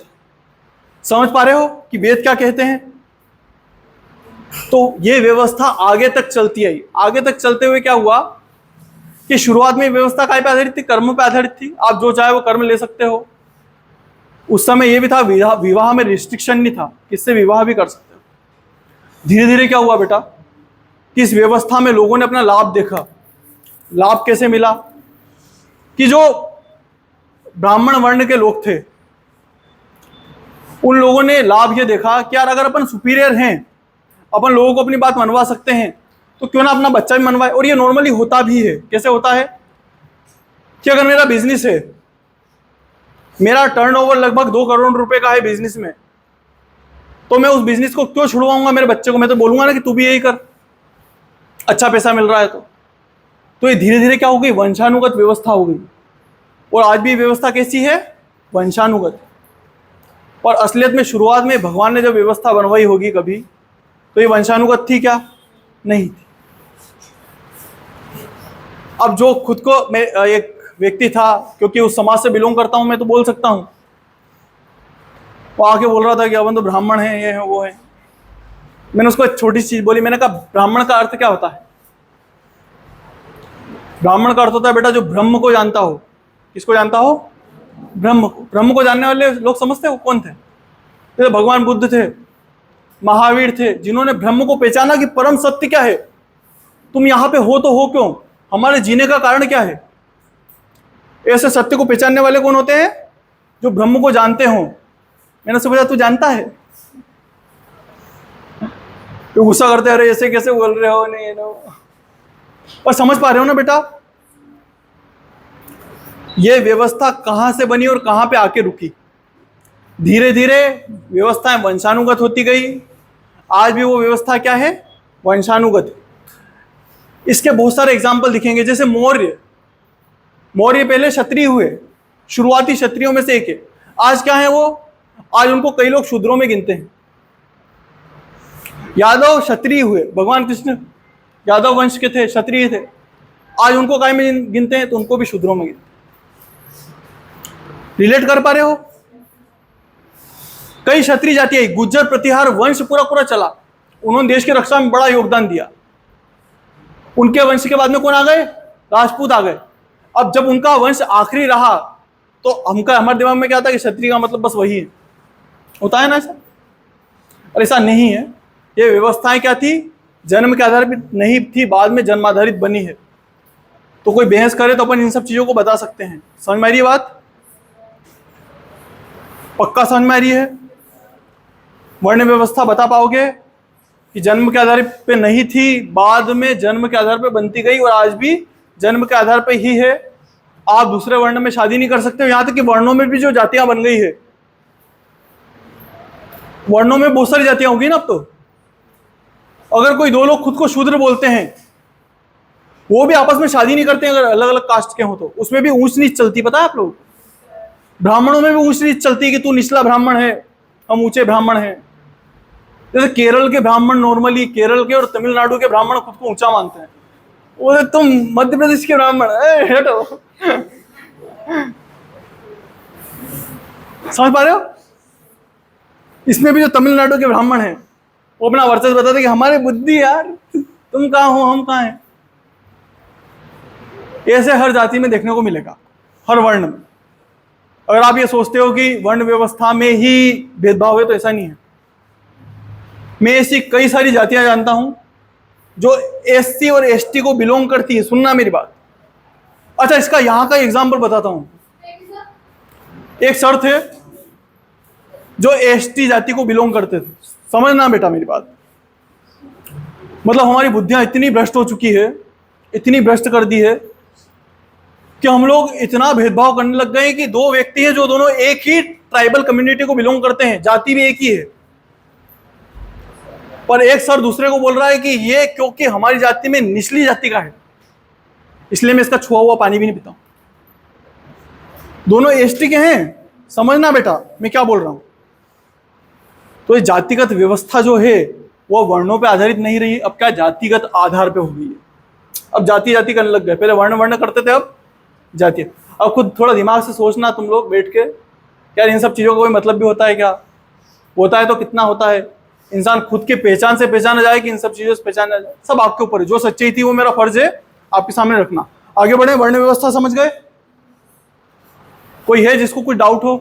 समझ पा रहे हो कि वेद क्या कहते हैं? तो ये व्यवस्था आगे तक चलती आई। आगे तक चलते हुए क्या हुआ कि शुरुआत में व्यवस्था काय पे आधारित थी? कर्म पे आधारित थी। आप जो चाहे वो कर्म ले सकते हो। उस समय ये भी था, विवाह में रिस्ट्रिक्शन नहीं था, किससे विवाह भी कर सकते हो। धीरे धीरे क्या हुआ बेटा कि इस व्यवस्था में लोगों ने अपना लाभ देखा। लाभ कैसे मिला कि जो ब्राह्मण वर्ण के लोग थे उन लोगों ने लाभ ये देखा कि यार अगर अपन सुपीरियर हैं, अपन लोगों को अपनी बात मनवा सकते हैं, तो क्यों ना अपना बच्चा भी मनवाए। और ये नॉर्मली होता भी है। कैसे होता है कि अगर मेरा बिजनेस है, मेरा टर्नओवर लगभग 2 करोड़ रुपए का है बिजनेस में, तो मैं उस बिजनेस को क्यों छुड़वाऊंगा मेरे बच्चे को? मैं तो बोलूंगा ना कि तू भी यही कर, अच्छा पैसा मिल रहा है। तो ये धीरे धीरे क्या हो गई? वंशानुगत व्यवस्था हो गई। और आज भी व्यवस्था कैसी है? वंशानुगत। और असलियत में शुरुआत में भगवान ने जब व्यवस्था बनवाई होगी कभी, तो ये वंशानुगत थी क्या? नहीं थी। अब जो खुद को, मैं एक व्यक्ति था, क्योंकि उस समाज से बिलोंग करता हूं, मैं तो बोल सकता हूं, वो आके बोल रहा था कि अपन तो ब्राह्मण है, ये है वो है। मैंने उसको एक छोटी चीज बोली। मैंने कहा ब्राह्मण का अर्थ क्या होता है? ब्राह्मण का अर्थ होता है बेटा जो ब्रह्म को जानता हो। किसको जानता हो? ब्रह्म को। ब्रह्म को जानने वाले लोग समझते हो कौन थे? जैसे भगवान बुद्ध थे, महावीर थे, जिन्होंने ब्रह्म को पहचाना कि परम सत्य क्या है, तुम यहां पे हो तो हो क्यों, हमारे जीने का कारण क्या है। ऐसे सत्य को पहचानने वाले कौन होते हैं? जो ब्रह्म को जानते हो। मैंने उससे पूछा तू जानता है? तो गुस्सा करते, अरे ऐसे कैसे बोल रहे हो, नहीं नो। और समझ पा रहे हो ना बेटा, यह व्यवस्था कहां से बनी और कहां पे आके रुकी। धीरे धीरे व्यवस्थाएं वंशानुगत होती गई। आज भी वो व्यवस्था क्या है? वंशानुगत। इसके बहुत सारे एग्जाम्पल दिखेंगे। जैसे मौर्य पहले क्षत्रिय हुए, शुरुआती क्षत्रियों में से एक है। आज क्या है वो? आज उनको कई लोग शूद्रों में गिनते हैं। यादव क्षत्रिय हुए, भगवान कृष्ण यादव वंश के थे, क्षत्रिय थे। आज उनको काय में गिनते हैं, तो उनको भी शूद्रों में गिनते हैं। रिलेट कर पा रहे हो? कई क्षत्रिय जाति, गुज्जर प्रतिहार वंश पूरा पूरा चला, उन्होंने देश की रक्षा में बड़ा योगदान दिया। उनके वंश के बाद में कौन आ गए? राजपूत आ गए। अब जब उनका वंश आखिरी रहा तो हमारे दिमाग में क्या था कि क्षत्रिय का मतलब बस वही है, होता है ना ऐसा? और ऐसा नहीं है। ये व्यवस्थाएं क्या थी? जन्म के आधार पर नहीं थी, बाद में जन्म आधारित बनी है। तो कोई बहस करे तो अपन इन सब चीजों को बता सकते हैं। समझ में आ रही है बात? पक्का समझ में आ रही है? वर्ण व्यवस्था बता पाओगे कि जन्म के आधार पे नहीं थी, बाद में जन्म के आधार पे बनती गई, और आज भी जन्म के आधार पे ही है। आप दूसरे वर्ण में शादी नहीं कर सकते। यहां तक कि वर्णों में भी जो जातियां बन गई है, वर्णों में बहुत सारी जातियां होगी ना अब तो। अगर कोई दो लोग खुद को शूद्र बोलते हैं, वो भी आपस में शादी नहीं करते अगर अलग अलग कास्ट के हो तो। उसमें भी ऊंच नीच चलती, पता है आप लोग? ब्राह्मणों में भी ऊंच नीच चलती है कि तू निचला ब्राह्मण है, हम ऊंचे ब्राह्मण हैं। जैसे केरल के ब्राह्मण, नॉर्मली केरल के और तमिलनाडु के ब्राह्मण खुद को ऊंचा मानते हैं। वो तुम मध्य प्रदेश के ब्राह्मण, हटो। समझ पा रहे हो? इसमें भी जो तमिलनाडु के ब्राह्मण हैं, वो अपना वर्चस्व बताते कि हमारे बुद्धि यार, तुम कहाँ हो, हम कहाँ हैं। ऐसे हर जाति में देखने को मिलेगा, हर वर्ण में। अगर आप ये सोचते हो कि वर्ण व्यवस्था में ही भेदभाव है, तो ऐसा नहीं है। मैं ऐसी कई सारी जातियां जानता हूं जो एससी और एसटी को बिलोंग करती है। सुनना मेरी बात। अच्छा, इसका यहां का एग्जाम्पल बताता हूं। एक सर थे जो एसटी जाति को बिलोंग करते थे। समझना बेटा मेरी बात। मतलब हमारी बुद्धियां इतनी भ्रष्ट हो चुकी है, इतनी भ्रष्ट कर दी है कि हम लोग इतना भेदभाव करने लग गए कि दो व्यक्ति हैं जो दोनों एक ही ट्राइबल कम्युनिटी को बिलोंग करते हैं, जाति भी एक ही है, पर एक सर दूसरे को बोल रहा है कि ये क्योंकि हमारी जाति में निचली जाति का है, इसलिए मैं इसका छुआ हुआ पानी भी नहीं पीता हूं। दोनों एसटी के हैं। समझना बेटा मैं क्या बोल रहा हूं। तो ये जातिगत व्यवस्था जो है वो वर्णों पे आधारित नहीं रही, अब क्या जातिगत आधार पे हो गई है। अब जाति जाति करने लग गए। पहले वर्ण वर्ण करते थे, अब जाति। अब खुद थोड़ा दिमाग से सोचना तुम लोग बैठ के, क्या इन सब चीज़ों का कोई मतलब भी होता है? क्या होता है तो कितना होता है? इंसान खुद के पहचान से पहचाना जाए कि इन सब चीज़ों से पहचाना जाए, सब आपके ऊपर है। जो सच्चाई थी वो मेरा फर्ज है आपके सामने रखना। आगे बढ़े। वर्ण व्यवस्था समझ गए? कोई है जिसको कोई डाउट हो?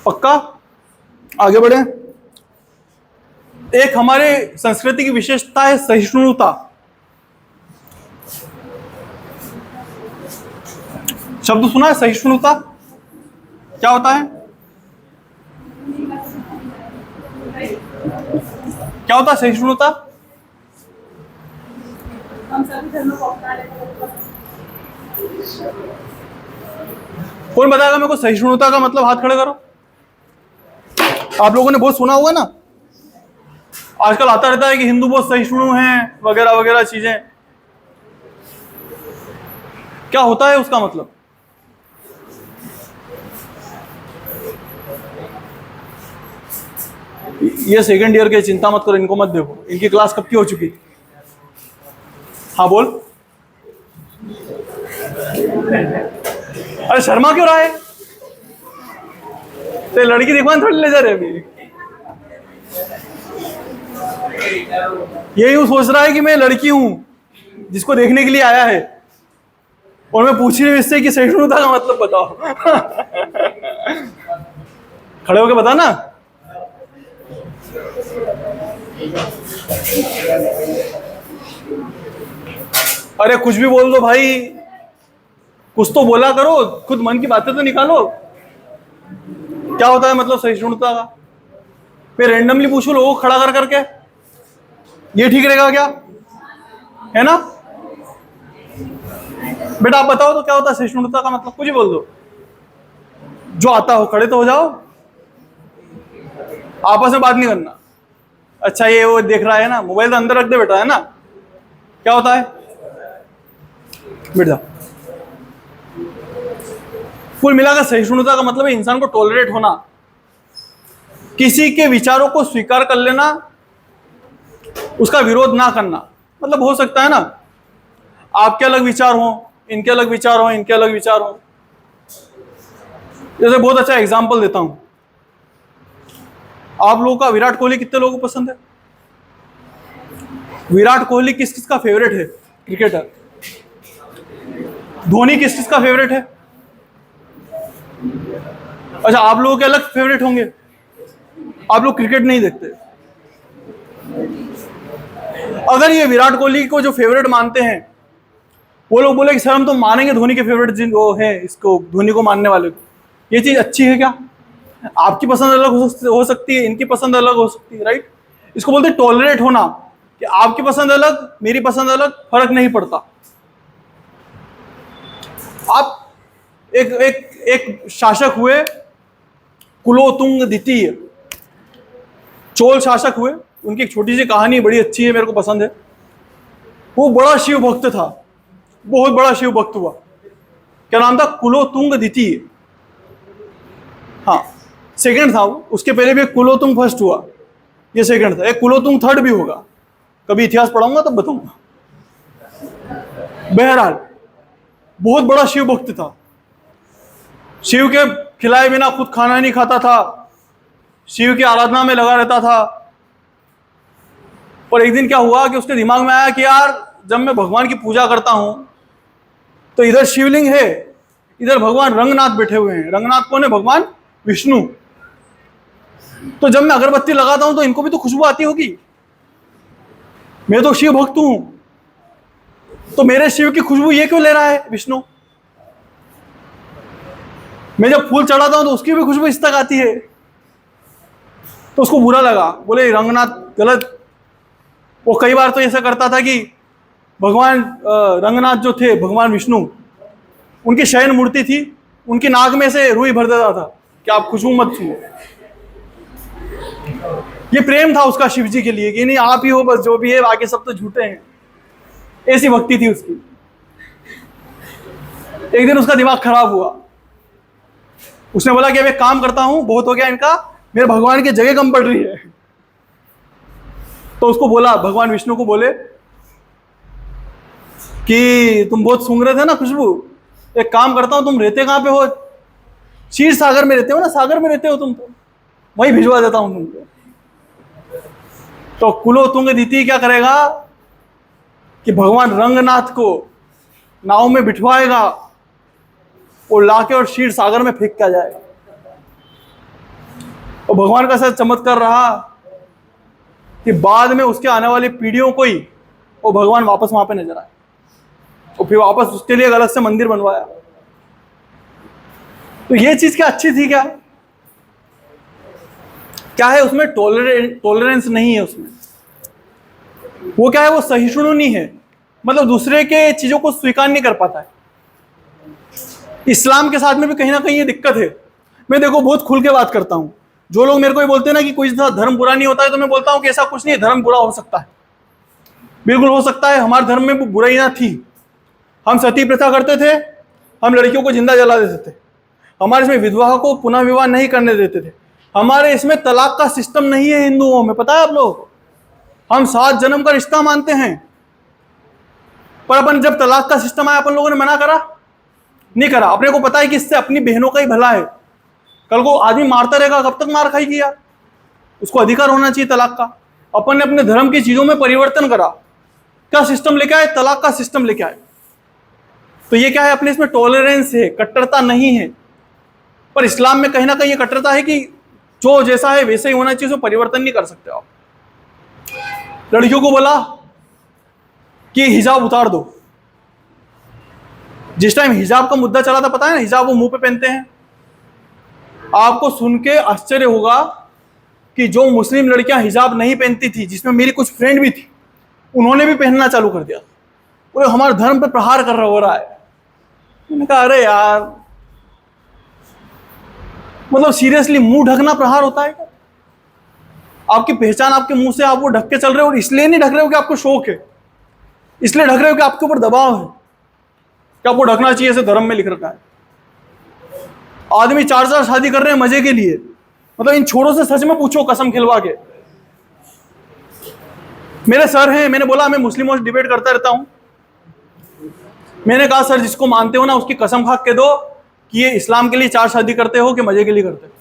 पक्का? आगे बढ़े। एक हमारे संस्कृति की विशेषता है सहिष्णुता। शब्द सुना है सहिष्णुता? क्या होता है? क्या होता है सहिष्णुता? हम सभी धर्मों को अपना लेते हैं। कौन बताएगा मेरे को सहिष्णुता का मतलब? हाथ खड़े करो। आप लोगों ने बहुत सुना होगा ना, आजकल आता रहता है कि हिंदू बहुत सहिष्णु हैं वगैरह वगैरह चीजें। क्या होता है उसका मतलब? ये सेकंड ईयर के, चिंता मत करो, इनको मत देखो, इनकी क्लास कब की हो चुकी। हाँ बोल। अरे शर्मा क्यों रहा है? तो लड़की दिखवान थोड़ी ले जा रहे अभी। ये यूं सोच रहा है कि मैं लड़की हूं जिसको देखने के लिए आया है, और मैं पूछ रही हूं इससे कि सहिष्णुता का मतलब बताओ। खड़े होके बता ना। अरे कुछ भी बोल दो भाई, कुछ तो बोला करो, खुद मन की बातें तो निकालो। क्या होता है मतलब सहिष्णुता का? मैं रैंडमली पूछूं लोगों को खड़ा कर करके, ये ठीक रहेगा क्या? है ना बेटा? आप बताओ तो क्या होता है सहिष्णुता का मतलब? कुछ ही बोल दो, जो आता हो। खड़े तो हो जाओ, आपस में बात नहीं करना। अच्छा ये वो देख रहा है ना, मोबाइल तो अंदर रख दे बेटा, है ना? क्या होता है बेटा? कुल मिलाकर सहिष्णुता का मतलब है इंसान को टॉलरेट होना, किसी के विचारों को स्वीकार कर लेना, उसका विरोध ना करना। मतलब हो सकता है ना आपके अलग विचार हो, इनके अलग विचार हो, इनके अलग विचार हो। जैसे बहुत अच्छा एग्जाम्पल देता हूं, आप लोगों का विराट कोहली कितने लोगों को पसंद है? विराट कोहली किस किस का फेवरेट है क्रिकेटर? धोनी किस किस का फेवरेट है? अच्छा, आप लोगों के अलग फेवरेट होंगे, आप लोग क्रिकेट नहीं देखते। अगर ये विराट कोहली को जो फेवरेट मानते हैं, वो लोग बोले कि सर हम तो मानेंगे धोनी के फेवरेट जिन वो है, इसको धोनी को मानने वाले को, ये चीज अच्छी है क्या? आपकी पसंद अलग हो सकती है, इनकी पसंद अलग हो सकती है, राइट? इसको बोलते हैं टॉलरेट होना, कि आपकी पसंद अलग, मेरी पसंद अलग, फर्क नहीं पड़ता। आप एक शासक हुए कुलोतुंग द्वितीय, चोल शासक हुए, उनकी एक छोटी सी कहानी बड़ी अच्छी है, मेरे को पसंद है। वो बड़ा शिव भक्त था, बहुत बड़ा शिव भक्त हुआ। क्या नाम था? कुलोतुंग द्वितीय। हाँ, सेकंड था वो, उसके पहले भी एक कुलोतुंग फर्स्ट हुआ, ये सेकंड था, एक कुलोतुंग थर्ड भी होगा, कभी इतिहास पढ़ाऊंगा तब बताऊंगा। बहरहाल बहुत बड़ा शिव भक्त था, शिव के खिलाए बिना खुद खाना नहीं खाता था, शिव की आराधना में लगा रहता था। और एक दिन क्या हुआ कि उसके दिमाग में आया कि यार जब मैं भगवान की पूजा करता हूं तो इधर शिवलिंग है, इधर भगवान रंगनाथ बैठे हुए हैं। रंगनाथ कौन है? भगवान विष्णु। तो जब मैं अगरबत्ती लगाता हूं तो इनको भी तो खुशबू आती होगी, मैं तो शिव भक्त हूं, तो मेरे शिव की खुशबू ये क्यों ले रहा है विष्णु? मैं जब फूल चढ़ाता हूं तो उसकी भी खुशबू इस तक आती है। तो उसको बुरा लगा, बोले रंगनाथ गलत। वो कई बार तो ऐसा करता था कि भगवान रंगनाथ जो थे, भगवान विष्णु, उनकी शयन मूर्ति थी, उनकी नाक में से रुई भर देता था कि आप खुशबू मत छुओ। ये प्रेम था उसका शिव जी के लिए कि नहीं आप ही हो बस, जो भी है बाकी सब तो झूठे हैं। ऐसी भक्ति थी उसकी। एक दिन उसका दिमाग खराब हुआ, उसने बोला कि अब एक काम करता हूं, बहुत हो गया इनका, मेरे भगवान की जगह कम पड़ रही है। तो उसको बोला, भगवान विष्णु को बोले कि तुम बहुत सूंघ रहे थे ना खुशबू, एक काम करता हूं, तुम रहते कहां पे हो? क्षीर सागर में रहते हो ना, सागर में रहते हो तुम, तो वहीं भिजवा देता हूं तुमको। तो कुलोतुंग द्वितीय क्या करेगा कि भगवान रंगनाथ को नाव में बिठवाएगा और लाके और क्षीर सागर में फेंक के जाएगा। और भगवान का साथ चमत्कार रहा कि बाद में उसके आने वाली पीढ़ियों को ही वो भगवान वापस वहां पे नजर आए, और फिर वापस उसके लिए एक अलग से मंदिर बनवाया। तो ये चीज क्या अच्छी थी? क्या है उसमें? टॉलरेंस नहीं है उसमें। वो क्या है? वो सहिष्णु नहीं है, मतलब दूसरे के चीजों को स्वीकार नहीं कर पाता है। इस्लाम के साथ में भी कहीं ना कहीं ये दिक्कत है। मैं देखो बहुत खुल के बात करता हूं। जो लोग मेरे को ये बोलते हैं ना कि कोई धर्म बुरा नहीं होता है, तो मैं बोलता हूं कि ऐसा कुछ नहीं है, धर्म बुरा हो सकता है, बिल्कुल हो सकता है। हमारे धर्म में बुराई ना थी, हम सती प्रथा करते थे, हम लड़कियों को जिंदा जला देते थे, हमारे इसमें विधवा को पुनः विवाह नहीं करने देते थे, हमारे इसमें तलाक का सिस्टम नहीं है हिंदुओं में, पता है आप लोग? हम 7 जन्म का रिश्ता मानते हैं, पर अपन जब तलाक का सिस्टम आया अपन लोगों ने मना करा? नहीं करा। अपने को पता है कि इससे अपनी बहनों का ही भला है। कल को आदमी मारता रहेगा, कब तक मार खाएगी यार? उसको अधिकार होना चाहिए तलाक का। अपन ने अपने धर्म की चीजों में परिवर्तन करा, क्या सिस्टम लेके आए? तलाक का सिस्टम लेके आए। तो ये क्या है? अपने इसमें टॉलरेंस है, कट्टरता नहीं है। पर इस्लाम में कहीं ना कहीं ये कट्टरता है कि जो जैसा है वैसे ही होना चाहिए, उसमें परिवर्तन नहीं कर सकते आप। लड़कियों को बोला कि हिजाब उतार दो। जिस टाइम हिजाब का मुद्दा चला था, पता है ना, हिजाब वो मुंह पे पहनते हैं। आपको सुन के आश्चर्य होगा कि जो मुस्लिम लड़कियां हिजाब नहीं पहनती थी, जिसमें मेरी कुछ फ्रेंड भी थी, उन्होंने भी पहनना चालू कर दिया। बोले हमारे धर्म पे प्रहार कर रहा है। मैंने कहा अरे यार, मतलब सीरियसली मुंह ढकना प्रहार होता है क्या? आपकी पहचान आपके मुंह से, आप वो ढक के चल रहे हो, और इसलिए नहीं ढक रहे हो कि आपको शौक है, इसलिए ढक रहे हो कि आपके ऊपर दबाव है कि आपको ढकना चाहिए, ऐसे धर्म में लिख रखा है। आदमी 4 शादी कर रहे हैं मजे के लिए, मतलब इन छोरों से सच में पूछो कसम खिलवा के। मेरे सर हैं, मैंने बोला मैं मुस्लिमों से डिबेट करता रहता हूं, मैंने कहा सर जिसको मानते हो ना उसकी कसम खा के दो कि ये इस्लाम के लिए 4 शादी करते हो कि मजे के लिए करते हो।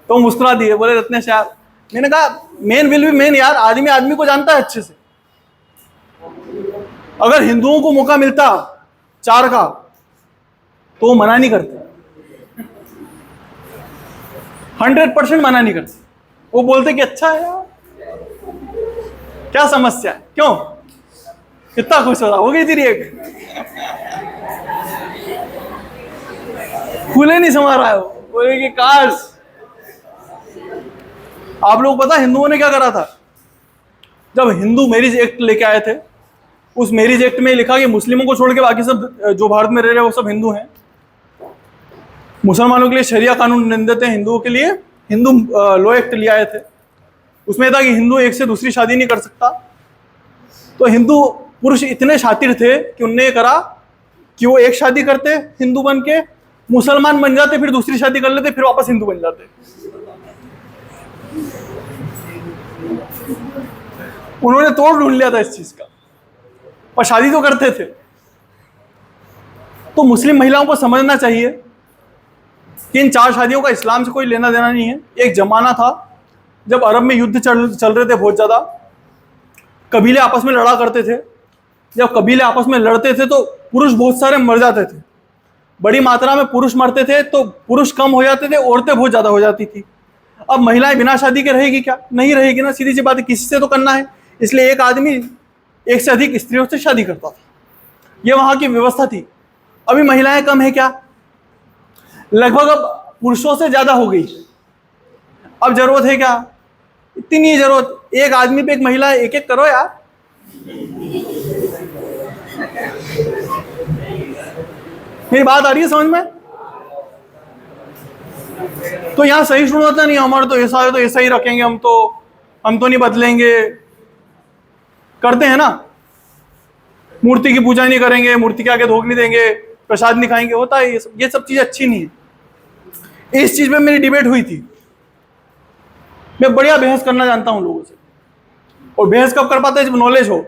तो मुस्कुरा दिए, बोले रत्नेश यार, मैंने कहा मेन विल भी मेन यार, आदमी आदमी को जानता है अच्छे से। अगर हिंदुओं को मौका मिलता 4 का तो वो मना नहीं करते, 100% मना नहीं करते। वो बोलते कि अच्छा है यार, क्या समस्या है, क्यों, कितना खुश हो रहा, हो गई तेरी एक, खुले नहीं समा रहा है वो, बोले कि काश। आप लोग पता हिंदुओं ने क्या करा था? जब हिंदू मैरिज एक्ट लेके आए थे, उस मैरिज एक्ट में लिखा कि मुस्लिमों को छोड़ के बाकी सब जो भारत में रह रहे हैं वो सब हिंदू हैं। मुसलमानों के लिए शरिया कानून नहीं देते, हिंदुओं के लिए हिंदू लॉ एक्ट ले आए थे। उसमें था कि हिंदू एक से दूसरी शादी नहीं कर सकता। तो हिंदू पुरुष इतने शातिर थे कि उनने ये करा कि वो एक शादी करते हिंदू बन के, मुसलमान बन जाते, फिर दूसरी शादी कर लेते, फिर वापस हिंदू बन जाते। उन्होंने तोड़ ढूंढ लिया था इस चीज का, पर शादी तो करते थे। तो मुस्लिम महिलाओं को समझना चाहिए कि इन 4 शादियों का इस्लाम से कोई लेना देना नहीं है। एक जमाना था जब अरब में युद्ध चल रहे थे बहुत ज्यादा, कबीले आपस में लड़ा करते थे। जब कबीले आपस में लड़ते थे तो पुरुष बहुत सारे मर जाते थे, बड़ी मात्रा में पुरुष मरते थे, तो पुरुष कम हो जाते थे, औरतें बहुत ज्यादा हो जाती थी। अब महिलाएं बिना शादी के रहेगी क्या? नहीं रहेगी ना, सीधी सी बात है, किसी से तो करना है। इसलिए एक आदमी एक से अधिक स्त्रियों से शादी करता था, ये वहां की व्यवस्था थी। अभी महिलाएं कम है क्या? लगभग अब पुरुषों से ज्यादा हो गई। अब जरूरत है क्या? इतनी नहीं जरूरत, एक आदमी पे एक महिला, एक एक करो यार। मेरी बात आ रही है समझ में? तो यहां सही शुरू होता नहीं, हमारा तो ऐसा है तो ऐसा ही रखेंगे, हम तो नहीं बदलेंगे। करते हैं ना, मूर्ति की पूजा नहीं करेंगे, मूर्ति के आगे धोख नहीं देंगे, प्रसाद नहीं खाएंगे, होता है ये सब चीजें अच्छी नहीं है। इस चीज पे मेरी डिबेट हुई थी। मैं बढ़िया बहस करना जानता हूं लोगों से, और बहस कब कर पाते हैं? जब नॉलेज हो।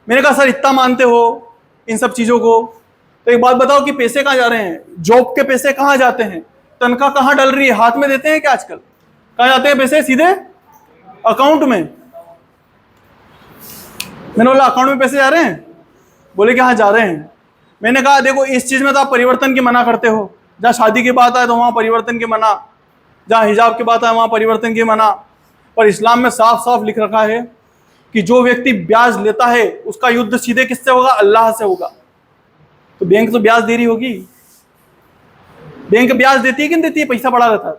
मैंने कहा सर इतना मानते हो इन सब चीजों को, तो एक बात बताओ कि पैसे कहाँ जा रहे हैं? जॉब के पैसे कहाँ जाते हैं? तनख्वाह कहाँ डल रही है? हाथ में देते हैं क्या आजकल? कहाँ जाते हैं पैसे? सीधे अकाउंट में। मैंने बोला अकाउंट में पैसे जा रहे हैं? बोले कि हाँ जा रहे हैं। मैंने कहा देखो इस चीज में तो आप परिवर्तन की मना करते हो, जहाँ शादी की बात आए तो वहां परिवर्तन की मना, जहाँ हिजाब की बात आए वहां परिवर्तन की मना। पर इस्लाम में साफ साफ लिख रखा है कि जो व्यक्ति ब्याज लेता है उसका युद्ध सीधे किससे होगा? अल्लाह से होगा। तो बैंक तो ब्याज दे रही होगी, बैंक ब्याज देती है कि नहीं देती है? पैसा पड़ा रहता है।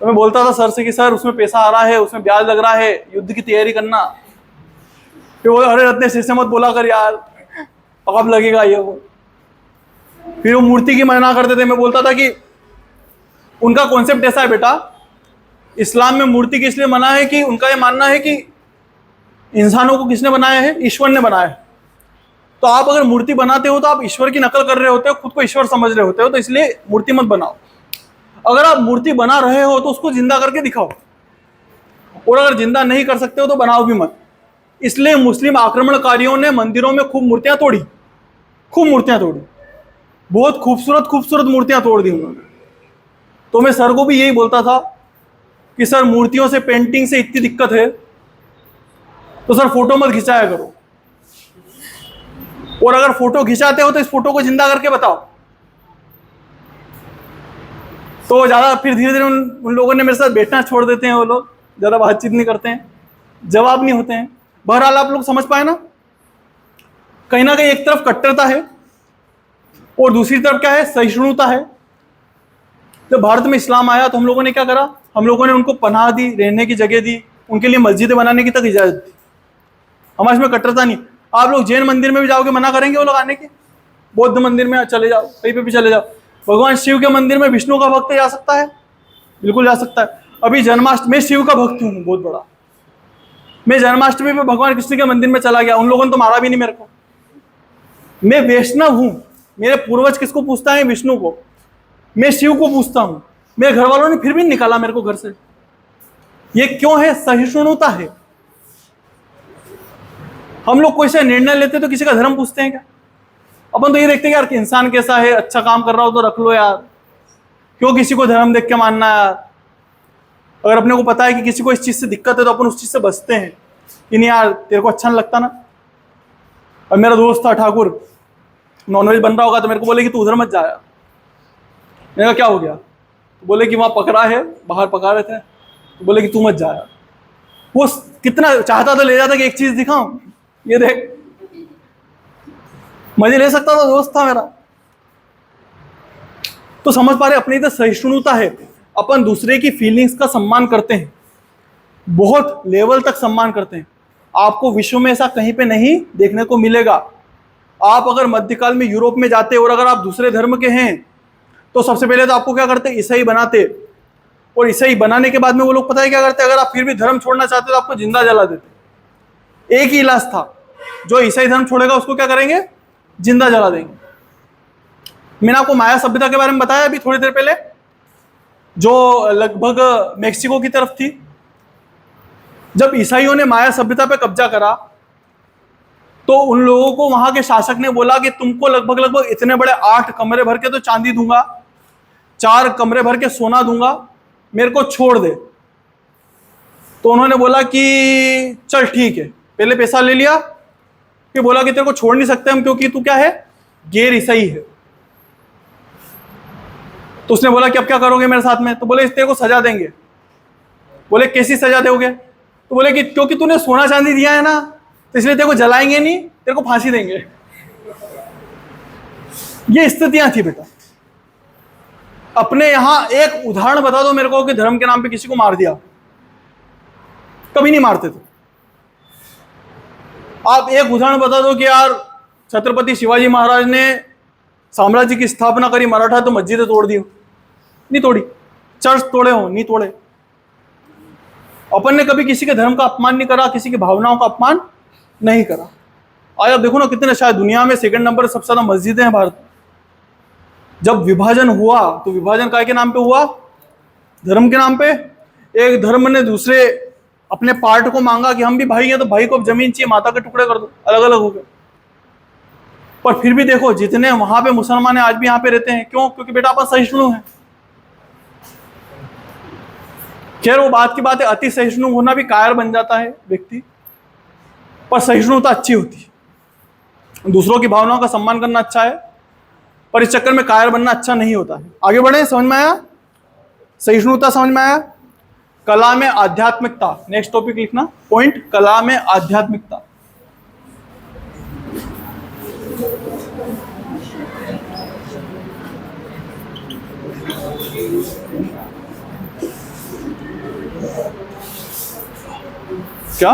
तो मैं बोलता था सर से कि सर उसमें पैसा आ रहा है, उसमें ब्याज लग रहा है, युद्ध की तैयारी करना। फिर वो अरे रत्ने से मत बोला कर यार, अब लगेगा ये वो। फिर वो मूर्ति की मना करते थे। मैं बोलता था कि उनका कॉन्सेप्ट ऐसा है बेटा, इस्लाम में मूर्ति की इसलिए मना है कि उनका ये मानना है कि इंसानों को किसने बनाया है? ईश्वर ने बनाया है। तो आप अगर मूर्ति बनाते हो तो आप ईश्वर की नकल कर रहे होते हो, खुद को ईश्वर समझ रहे होते हो, तो इसलिए मूर्ति मत बनाओ। अगर आप मूर्ति बना रहे हो तो उसको जिंदा करके दिखाओ, और अगर जिंदा नहीं कर सकते हो तो बनाओ भी मत। इसलिए मुस्लिम आक्रमणकारियों ने मंदिरों में खूब मूर्तियां तोड़ी, खूब मूर्तियां तोड़ी, बहुत खूबसूरत खूबसूरत मूर्तियां तोड़ दी उन्होंने। तो मैं सर को भी यही बोलता था कि सर मूर्तियों से, पेंटिंग से इतनी दिक्कत है तो सर फोटो मत खिंचाया करो, और अगर फोटो खिंचाते हो तो इस फोटो को जिंदा करके बताओ। तो ज्यादा फिर धीरे धीरे उन लोगों ने मेरे साथ बैठना छोड़ देते हैं, वो लोग ज्यादा बातचीत नहीं करते हैं, जवाब नहीं होते हैं। बहरहाल आप लोग समझ पाए ना कहीं एक तरफ कट्टरता है और दूसरी तरफ क्या है? सहिष्णुता है। जब भारत में इस्लाम आया तो हम लोगों ने क्या करा? हम लोगों ने उनको पनाह दी, रहने की जगह दी, उनके लिए मस्जिदें बनाने की तक इजाजत दी। हमारे इसमें कट्टरता नहीं। आप लोग जैन मंदिर में भी जाओगे, मना करेंगे वो लोग आने के? बौद्ध मंदिर में चले जाओ, कहीं पे भी चले जाओ। भगवान शिव के मंदिर में विष्णु का भक्त जा सकता है? बिल्कुल जा सकता है। अभी जन्माष्टमी, मैं शिव का भक्त हूँ बहुत बड़ा, मैं जन्माष्टमी में भगवान कृष्ण के मंदिर में चला गया, उन लोगों ने तो मारा भी नहीं मेरे को। मैं वैष्णव हूं, मेरे पूर्वज किसको पूछता है? विष्णु को। मैं शिव को पूछता हूं, मेरे घर वालों ने फिर भी निकाला मेरे को घर से। ये क्यों है? सहिष्णुता है। हम लोग कोई सा निर्णय लेते तो किसी का धर्म पूछते हैं क्या? अपन तो ये देखते हैं यार कि इंसान कैसा है, अच्छा काम कर रहा हो तो रख लो यार, क्यों किसी को धर्म देख के मानना यार। अगर अपने को पता है कि किसी को इस चीज से दिक्कत है तो अपन उस चीज से बचते हैं कि नहीं यार तेरे को अच्छा नहीं लगता ना। अब मेरा दोस्त था ठाकुर, नॉनवेज बन रहा होगा तो मेरे को बोले कि तू उधर मत जाया। मैंने कहा क्या हो गया? तो बोले कि वहां पकड़ा है, बाहर पका रहे थे, तो बोले कि तू मत जाया। वो कितना चाहता तो ले जाता कि एक चीज दिखाऊं, ये देख, मजे ले सकता था, दोस्त था मेरा। तो समझ पा रहे अपनी तो सहिष्णुता है, अपन दूसरे की फीलिंग्स का सम्मान करते हैं, बहुत लेवल तक सम्मान करते हैं। आपको विश्व में ऐसा कहीं पे नहीं देखने को मिलेगा। आप अगर मध्यकाल में यूरोप में जाते और अगर आप दूसरे धर्म के हैं तो सबसे पहले तो आपको क्या करते, ईसाई बनाते, और ईसाई बनाने के बाद में वो लोग पता है क्या करते, अगर आप फिर भी धर्म छोड़ना चाहते तो आपको जिंदा जला देते। एक ही इलाज था, जो ईसाई धर्म छोड़ेगा उसको क्या करेंगे, जिंदा जला देंगे। मैंने आपको माया सभ्यता के बारे में बताया अभी थोड़ी देर पहले, जो लगभग मेक्सिको की तरफ थी। जब ईसाइयों ने माया सभ्यता पे कब्जा करा तो उन लोगों को वहां के शासक ने बोला कि तुमको लगभग इतने बड़े 8 कमरे भर के तो चांदी दूंगा, 4 कमरे भर के सोना दूंगा, मेरे को छोड़ दे। तो उन्होंने बोला कि चल ठीक है, पहले पैसा ले लिया, फिर बोला कि तेरे को छोड़ नहीं सकते हम क्योंकि तू क्या है, गैर ईसाई है। तो उसने बोला कि अब क्या करोगे मेरे साथ में? तो बोले तेरे को सजा देंगे। बोले कैसी सजा दोगे? तो बोले कि क्योंकि तूने सोना चांदी दिया है ना, तो इसलिए तेरे को जलाएंगे नहीं, तेरे को फांसी देंगे। ये स्थितियां थी बेटा। अपने यहां एक उदाहरण बता दो मेरे को कि धर्म के नाम पे किसी को मार दिया, कभी नहीं मारते थे। आप एक उदाहरण बता दो कि यार छत्रपति शिवाजी महाराज ने साम्राज्य की स्थापना करी, मराठा तो मस्जिदें तोड़ दी हो, नहीं तोड़ी, चर्च तोड़े हो, नहीं तोड़े। अपन ने कभी किसी के धर्म का अपमान नहीं करा, किसी की भावनाओं का अपमान नहीं करा। आज आप देखो ना कितने, शायद दुनिया में सेकंड नंबर सबसे ज्यादा मस्जिदें हैं भारत। जब विभाजन हुआ तो विभाजन काय के नाम पे हुआ, धर्म के नाम पे। एक धर्म ने दूसरे अपने पार्ट को मांगा कि हम भी भाई हैं तो भाई को अब जमीन चाहिए, माता के टुकड़े कर दो, अलग अलग हो गए। पर फिर भी देखो जितने वहां पे मुसलमान हैं आज भी यहाँ पे रहते हैं, क्यों? क्योंकि बेटा अपन सहिष्णु हैं। खैर वो बात की बात है, अति सहिष्णु होना भी कायर बन जाता है व्यक्ति, पर सहिष्णुता अच्छी होती है। दूसरों की भावनाओं का सम्मान करना अच्छा है, पर इस चक्कर में कायर बनना अच्छा नहीं होता है। आगे बढ़े, समझ में आया? सहिष्णुता समझ में आया? कला में आध्यात्मिकता, नेक्स्ट टॉपिक लिखना पॉइंट, कला में आध्यात्मिकता। क्या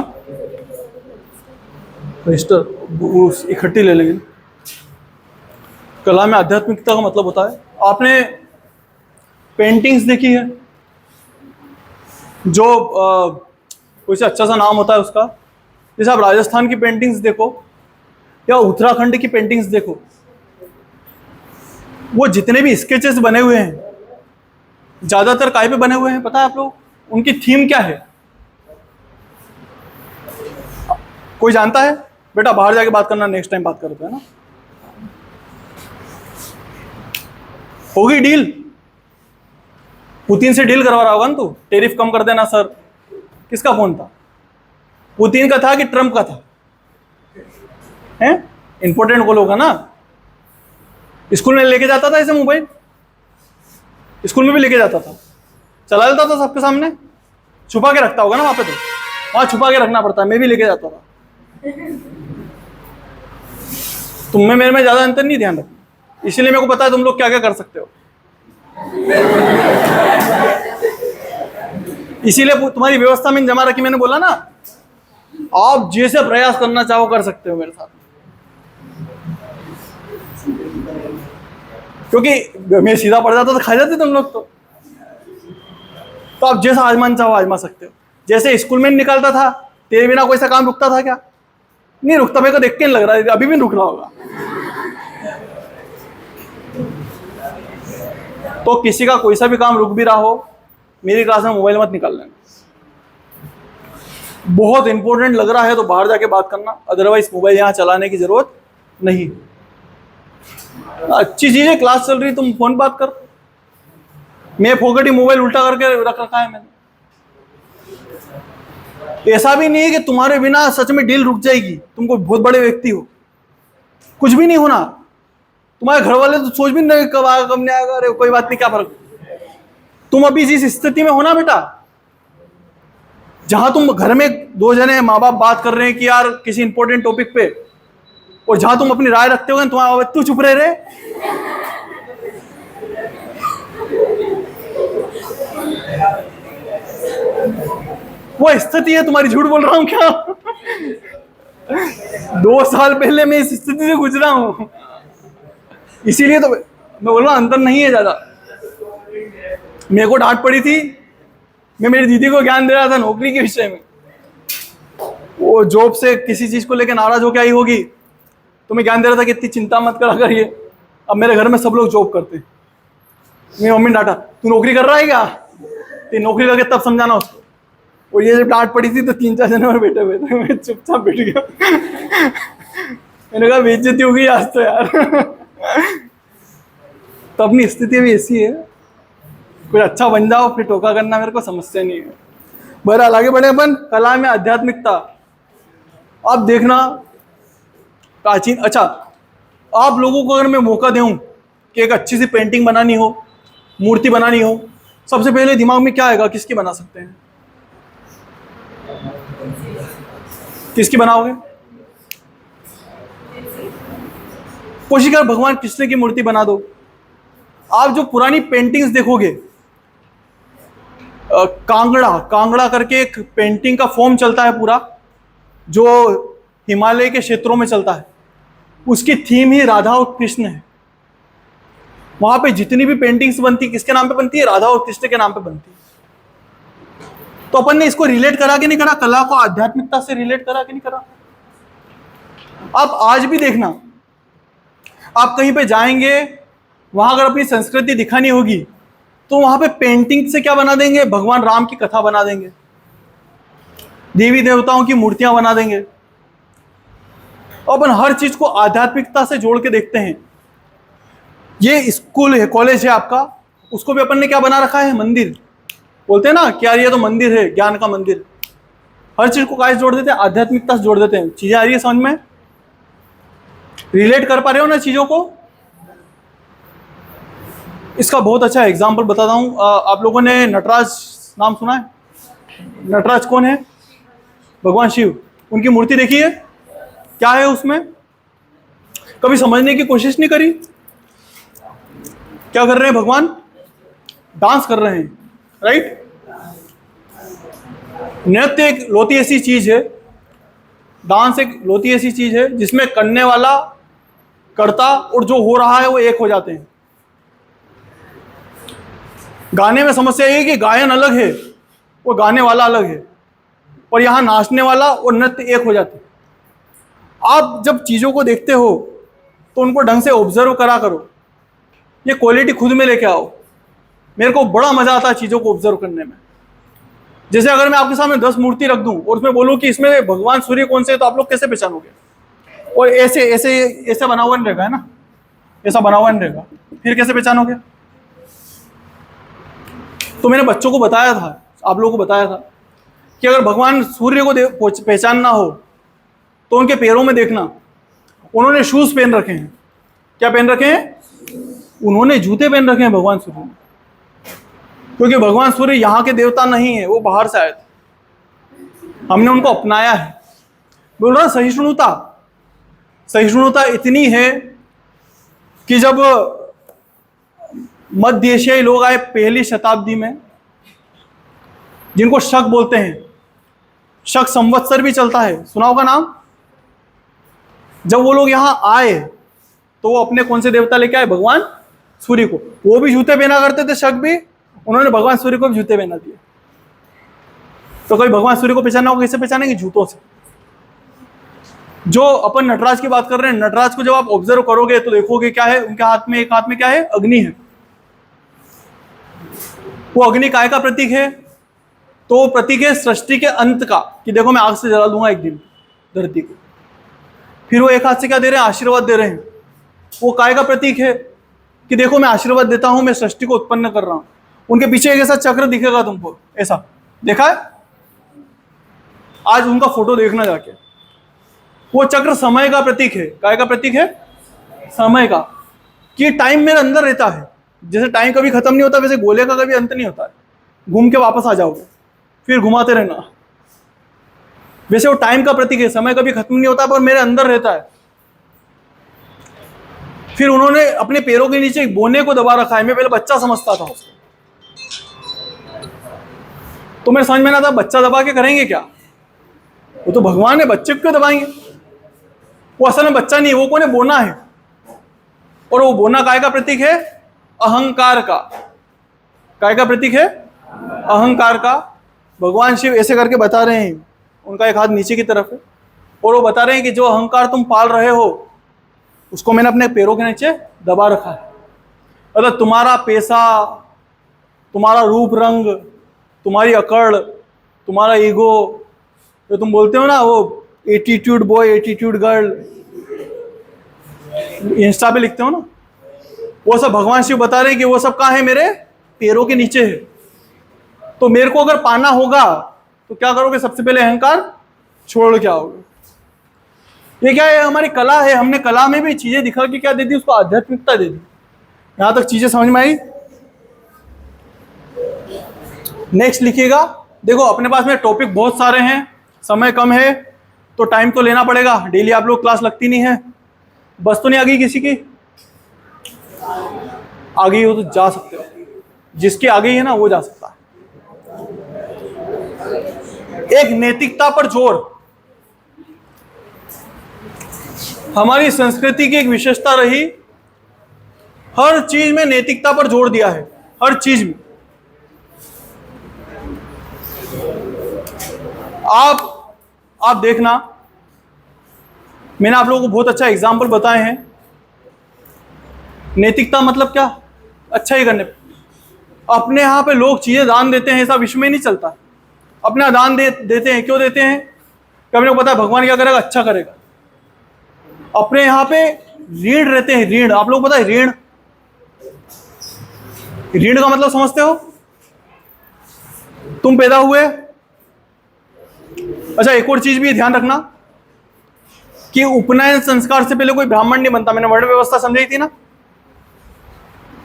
रजिस्टर इकट्ठी ले लेंगे। कला में आध्यात्मिकता का मतलब होता है, आपने पेंटिंग्स देखी है जो कोई से अच्छा सा नाम होता है उसका, जैसे आप राजस्थान की पेंटिंग्स देखो या उत्तराखंड की पेंटिंग्स देखो, वो जितने भी स्केचेस बने हुए हैं ज्यादातर काय पे बने हुए हैं पता है आप लोग? उनकी थीम क्या है? कोई जानता है? बेटा बाहर जाके बात करना, नेक्स्ट टाइम बात करते हैं ना। होगी डील, पुतिन से डील करवा रहा होगा ना तू, टेरिफ कम कर देना सर। किसका फोन था? पुतिन का था कि ट्रंप का था? हैं? इंपॉर्टेंट कॉल होगा ना। स्कूल में लेके जाता था ऐसे मोबाइल, स्कूल में भी लेके जाता था, चला लेता था सबके सामने, छुपा के रखता होगा ना वहां पे, तो वहां छुपा के रखना पड़ता है। मैं भी लेके जाता था। तुम में मेरे में ज्यादा अंतर नहीं, ध्यान रखना, इसीलिए मेरे को पता है तुम लोग क्या क्या कर सकते हो। इसीलिए तुम्हारी व्यवस्था में जमा रखी, मैंने बोला ना आप जैसे प्रयास करना चाहो कर सकते हो मेरे साथ, क्योंकि मैं सीधा पड़ जाता तो खा जाते तुम लोग। तो आप जैसा आजमान चाहो आजमा सकते हो। जैसे स्कूल में निकालता था, तेरे बिना कोई सा काम रुकता था क्या? नहीं रुकता। मेरे को देख के नहीं लग रहा है अभी भी रुक रहा होगा। तो किसी का कोई सा भी काम रुक भी रहा हो, मेरी क्लास में मोबाइल मत निकाल लेना। बहुत इंपॉर्टेंट लग रहा है तो बाहर जाके बात करना, अदरवाइज मोबाइल यहाँ चलाने की जरूरत नहीं। अच्छी चीज है, क्लास चल रही, तुम फोन बात कर। मैं फोकट ही मोबाइल उल्टा करके रख रखा है मैंने। ऐसा भी नहीं है कि तुम्हारे बिना सच में डील रुक जाएगी, तुम कोई बहुत बड़े व्यक्ति हो, कुछ भी नहीं होना। तुम्हारे घर वाले तो सोच भी नहीं कब आएगा कब नहीं आएगा, अरे कोई बात नहीं, क्या फर्क। तुम अभी जिस स्थिति में हो ना बेटा, जहां तुम घर में दो जने माँ बाप बात कर रहे हैं कि यार किसी इंपॉर्टेंट टॉपिक पे, और जहां तुम अपनी राय रखते हो तुम्हारा तू चुप रहे रे। वो स्थिति है तुम्हारी, झूठ बोल रहा हूं क्या? 2 साल पहले मैं इस स्थिति से गुजरा हूं, इसीलिए तो मैं बोल रहा हूं अंतर नहीं है ज्यादा। मेरे को डांट पड़ी थी, मैं मेरी दीदी को ज्ञान दे रहा था नौकरी के विषय में। वो जॉब से किसी चीज को लेकर नाराज होकर आई होगी, तो मैं ज्ञान दे रहा था कि इतनी चिंता मत करा करिए, अब मेरे घर में सब लोग जॉब करते हैं। मेरी मम्मी ने डांटा, तू नौकरी कर रहा है क्या? तो नौकरी करके तब समझाना उसको। और ये जब डांट पड़ी थी तो 3-4 जने और बैठे हुए थे, मैं चुपचाप बैठ गया। मैंने कहा बेइज्जती हो गई आज तो यार। तो अपनी स्थिति भी ऐसी है, कोई अच्छा बन जाओ फिर टोका करना मेरे को समस्या नहीं है। बहरहाल आगे बढ़े अपन। कला में आध्यात्मिकता, आप देखना प्राचीन। अच्छा, आप लोगों को अगर मैं मौका दूं कि एक अच्छी सी पेंटिंग बनानी हो, मूर्ति बनानी हो, सबसे पहले दिमाग में क्या आएगा? किसकी बना सकते हैं? किसकी बनाओगे? कोशिश कर भगवान कृष्ण की मूर्ति बना दो। आप जो पुरानी पेंटिंग्स देखोगे, कांगड़ा करके एक पेंटिंग का फॉर्म चलता है पूरा, जो हिमालय के क्षेत्रों में चलता है, उसकी थीम ही राधा और कृष्ण है। वहां पे जितनी भी पेंटिंग्स बनती, किसके नाम पे बनती है? राधा और कृष्ण के नाम पे बनती है। तो अपन ने इसको रिलेट करा कि नहीं करा? कला को आध्यात्मिकता से रिलेट करा कि नहीं करा? आप आज भी देखना, आप कहीं पे जाएंगे, वहां अगर अपनी संस्कृति दिखानी होगी तो वहां पे पेंटिंग से क्या बना देंगे? भगवान राम की कथा बना देंगे, देवी देवताओं की मूर्तियां बना देंगे। अपन हर चीज को आध्यात्मिकता से जोड़ के देखते हैं। ये स्कूल है, कॉलेज है आपका, उसको भी अपन ने क्या बना रखा है? मंदिर। बोलते हैं ना कि यार ये तो मंदिर है, ज्ञान का मंदिर। हर चीज को क्या जोड़ देते हैं? आध्यात्मिकता से जोड़ देते हैं। चीजें आ रही है समझ में? रिलेट कर पा रहे हो ना चीजों को? इसका बहुत अच्छा एग्जाम्पल बताता हूं। आप लोगों ने नटराज नाम सुना है? नटराज कौन है? भगवान शिव। उनकी मूर्ति देखी है? क्या है उसमें? कभी समझने की कोशिश नहीं करी? क्या कर रहे हैं भगवान? डांस कर रहे हैं, राइट? नृत्य एक लोती ऐसी चीज है, डांस एक लोती ऐसी चीज है जिसमें करने वाला, कर्ता और जो हो रहा है वो एक हो जाते हैं। गाने में समस्या ये है कि गायन अलग है, वो गाने वाला अलग है, और यहां नाचने वाला और नृत्य एक हो जाते हैं। आप जब चीजों को देखते हो तो उनको ढंग से ऑब्जर्व करा करो, ये क्वालिटी खुद में लेके आओ। मेरे को बड़ा मजा आता है चीजों को ऑब्जर्व करने में। जैसे अगर मैं आपके सामने 10 मूर्ति रख दूं और उसमें बोलूं कि इसमें भगवान सूर्य कौन से है, तो आप लोग कैसे पहचानोगे? और ऐसे ऐसे ऐसा बना हुआ नहीं रहेगा, है ना? ऐसा बना हुआ नहीं रहेगा, फिर कैसे पहचानोगे? तो मैंने बच्चों को बताया था, आप लोगों को बताया था कि अगर भगवान सूर्य को पहचानना हो तो उनके पैरों में देखना, उन्होंने शूज पहन रखे हैं। क्या पहन रखे हैं? उन्होंने जूते पहन रखे हैं भगवान सूर्य ने, क्योंकि भगवान सूर्य यहाँ के देवता नहीं है, वो बाहर से आए थे, हमने उनको अपनाया है। बोल रहा सहिष्णुता, सहिष्णुता इतनी है कि जब मध्य एशियाई लोग आए पहली शताब्दी में, जिनको शक बोलते हैं, शक संवत्सर भी चलता है, सुना होगा नाम। जब वो लोग यहाँ आए तो वो अपने कौन से देवता लेके आए? भगवान सूर्य को। वो भी जूते पहना करते थे, शक भी, उन्होंने भगवान सूर्य को भी जूते पहना दिए। तो कोई भगवान सूर्य को पहचानना होगा, कैसे पहचानेंगे? जूतों से। जो अपन नटराज की बात कर रहे हैं, नटराज को जब आप ऑब्जर्व करोगे तो देखोगे क्या है उनके हाथ में? एक हाथ में क्या है? अग्नि है। वो अग्नि काय का प्रतीक है? तो वो प्रतीक है सृष्टि के अंत का, कि देखो मैं आग से जला दूंगा एक दिन धरती को। फिर वो एक हाथ से क्या दे रहे हैं? आशीर्वाद दे रहे हैं। वो काय का प्रतीक है कि देखो मैं आशीर्वाद देता हूं, मैं सृष्टि को उत्पन्न कर रहा हूं। उनके पीछे एक ऐसा चक्र दिखेगा तुमको, ऐसा देखा है? आज उनका फोटो देखना जाके, वो चक्र समय का प्रतीक है। काय का प्रतीक है? समय का, कि टाइम मेरे अंदर रहता है। जैसे टाइम कभी खत्म नहीं होता, वैसे गोले का कभी अंत नहीं होता है। घूम के वापस आ जाओगे, फिर घुमाते रहना। वैसे वो टाइम का प्रतीक है, समय कभी खत्म नहीं होता, पर मेरे अंदर रहता है। फिर उन्होंने अपने पैरों के नीचे एक बोने को दबा रखा है। मैं पहले बच्चा समझता था उसको, तो मेरे समझ में ना था बच्चा दबा के करेंगे क्या, वो तो भगवान है, बच्चे क्यों दबाएंगे? वो असल में बच्चा नहीं, वो कौन है? बोना है। और वो बोना काय का प्रतीक है? अहंकार का। काय का प्रतीक है? अहंकार का। भगवान शिव ऐसे करके बता रहे हैं, उनका एक हाथ नीचे की तरफ है, और वो बता रहे हैं कि जो अहंकार तुम पाल रहे हो उसको मैंने अपने पैरों के नीचे दबा रखा है। मतलब तुम्हारा पैसा, तुम्हारा रूप रंग, तुम्हारी अकड़, तुम्हारा ईगो, जो तुम बोलते हो ना, वो attitude boy, attitude girl, Insta पे लिखते हो ना, वो सब भगवान शिव बता रहे हैं कि वो सब कहाँ है? मेरे पैरों के नीचे है। तो मेरे को अगर पाना होगा तो क्या करोगे? सबसे पहले अहंकार छोड़ के आओगे। ये क्या है? हमारी कला है। हमने कला में भी चीजें दिखा के क्या दे दी? उसको आध्यात्मिकता दे दी। यहां तक चीजें समझ में आई? नेक्स्ट लिखिएगा। देखो अपने पास में टॉपिक बहुत सारे हैं, समय कम है, तो टाइम तो लेना पड़ेगा। डेली आप लोग क्लास लगती नहीं है। बस तो नहीं आ गई किसी की? आ गई हो तो जा सकते हो, जिसकी आ गई है ना वो जा सकता है। एक नैतिकता पर जोर। हमारी संस्कृति की एक विशेषता रही, हर चीज में नैतिकता पर जोर दिया है, हर चीज में। आप देखना, मैंने आप लोगों को बहुत अच्छा एग्जाम्पल बताए हैं। नैतिकता मतलब क्या? अच्छा ही करने पे। अपने यहाँ पे लोग चीजें दान देते हैं, ऐसा विश्व में नहीं चलता। अपना दान देते हैं, क्यों देते हैं? कि अपने को पता है भगवान क्या करेगा, अच्छा करेगा। अपने यहाँ पे ऋण रहते हैं, ऋण। आप लोग पता है ऋण? ऋण का मतलब समझते हो? तुम पैदा हुए, अच्छा एक और चीज भी ध्यान रखना कि उपनयन संस्कार से पहले कोई ब्राह्मण नहीं बनता। मैंने वर्ण व्यवस्था समझाई थी ना,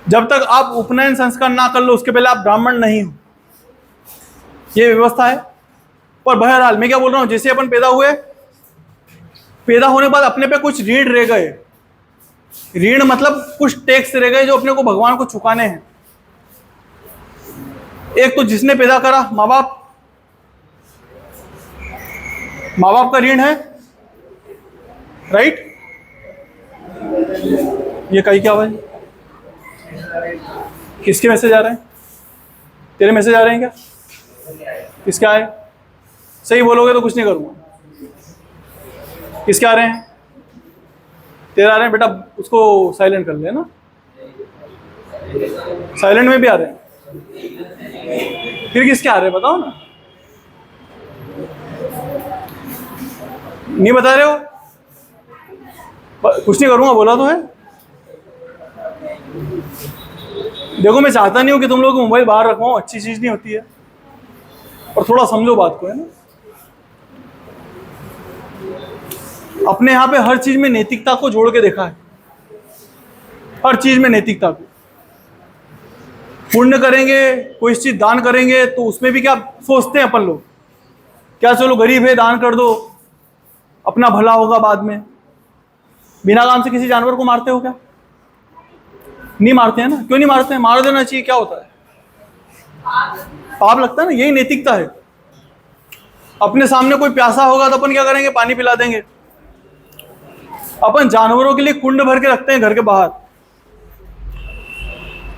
जब तक आप उपनयन संस्कार ना कर लो उसके पहले आप ब्राह्मण नहीं हो, ये व्यवस्था है। पर बहरहाल मैं क्या बोल रहा हूं, जैसे अपन पैदा हुए, पैदा होने के बाद अपने पे कुछ ऋण रह गए। ऋण मतलब कुछ टैक्स रह गए जो अपने को भगवान को चुकाने हैं। एक तो जिसने पैदा करा, माँ बाप, माँ बाप का ऋण है, राइट? ये कहीं क्या भाई, किसके मैसेज आ रहे हैं? तेरे मैसेज आ रहे हैं क्या? किसके आए? सही बोलोगे तो कुछ नहीं करूंगा। किसके आ रहे हैं? तेरे आ रहे हैं बेटा, उसको साइलेंट कर लेना। साइलेंट में भी आ रहे हैं, फिर किसके आ रहे हैं बताओ ना। नहीं बता रहे हो? कुछ नहीं करूंगा बोला तो है। देखो मैं चाहता नहीं हूं कि तुम लोग मोबाइल बाहर रखवाओ, अच्छी चीज नहीं होती है, और थोड़ा समझो बात को, है ना। अपने यहाँ पे हर चीज में नैतिकता को जोड़ के देखा है, हर चीज में नैतिकता को। पुण्य करेंगे, कोई चीज दान करेंगे तो उसमें भी क्या सोचते हैं अपन लोग? क्या चलो गरीब है दान कर दो, अपना भला होगा बाद में। बिना काम से किसी जानवर को मारते हो क्या? नहीं मारते हैं ना। क्यों नहीं मारते हैं? मार देना चाहिए, क्या होता है? पाप लगता है ना। यही नैतिकता है। अपने सामने कोई प्यासा होगा तो अपन क्या करेंगे? पानी पिला देंगे। अपन जानवरों के लिए कुंड भर के रखते हैं घर के बाहर,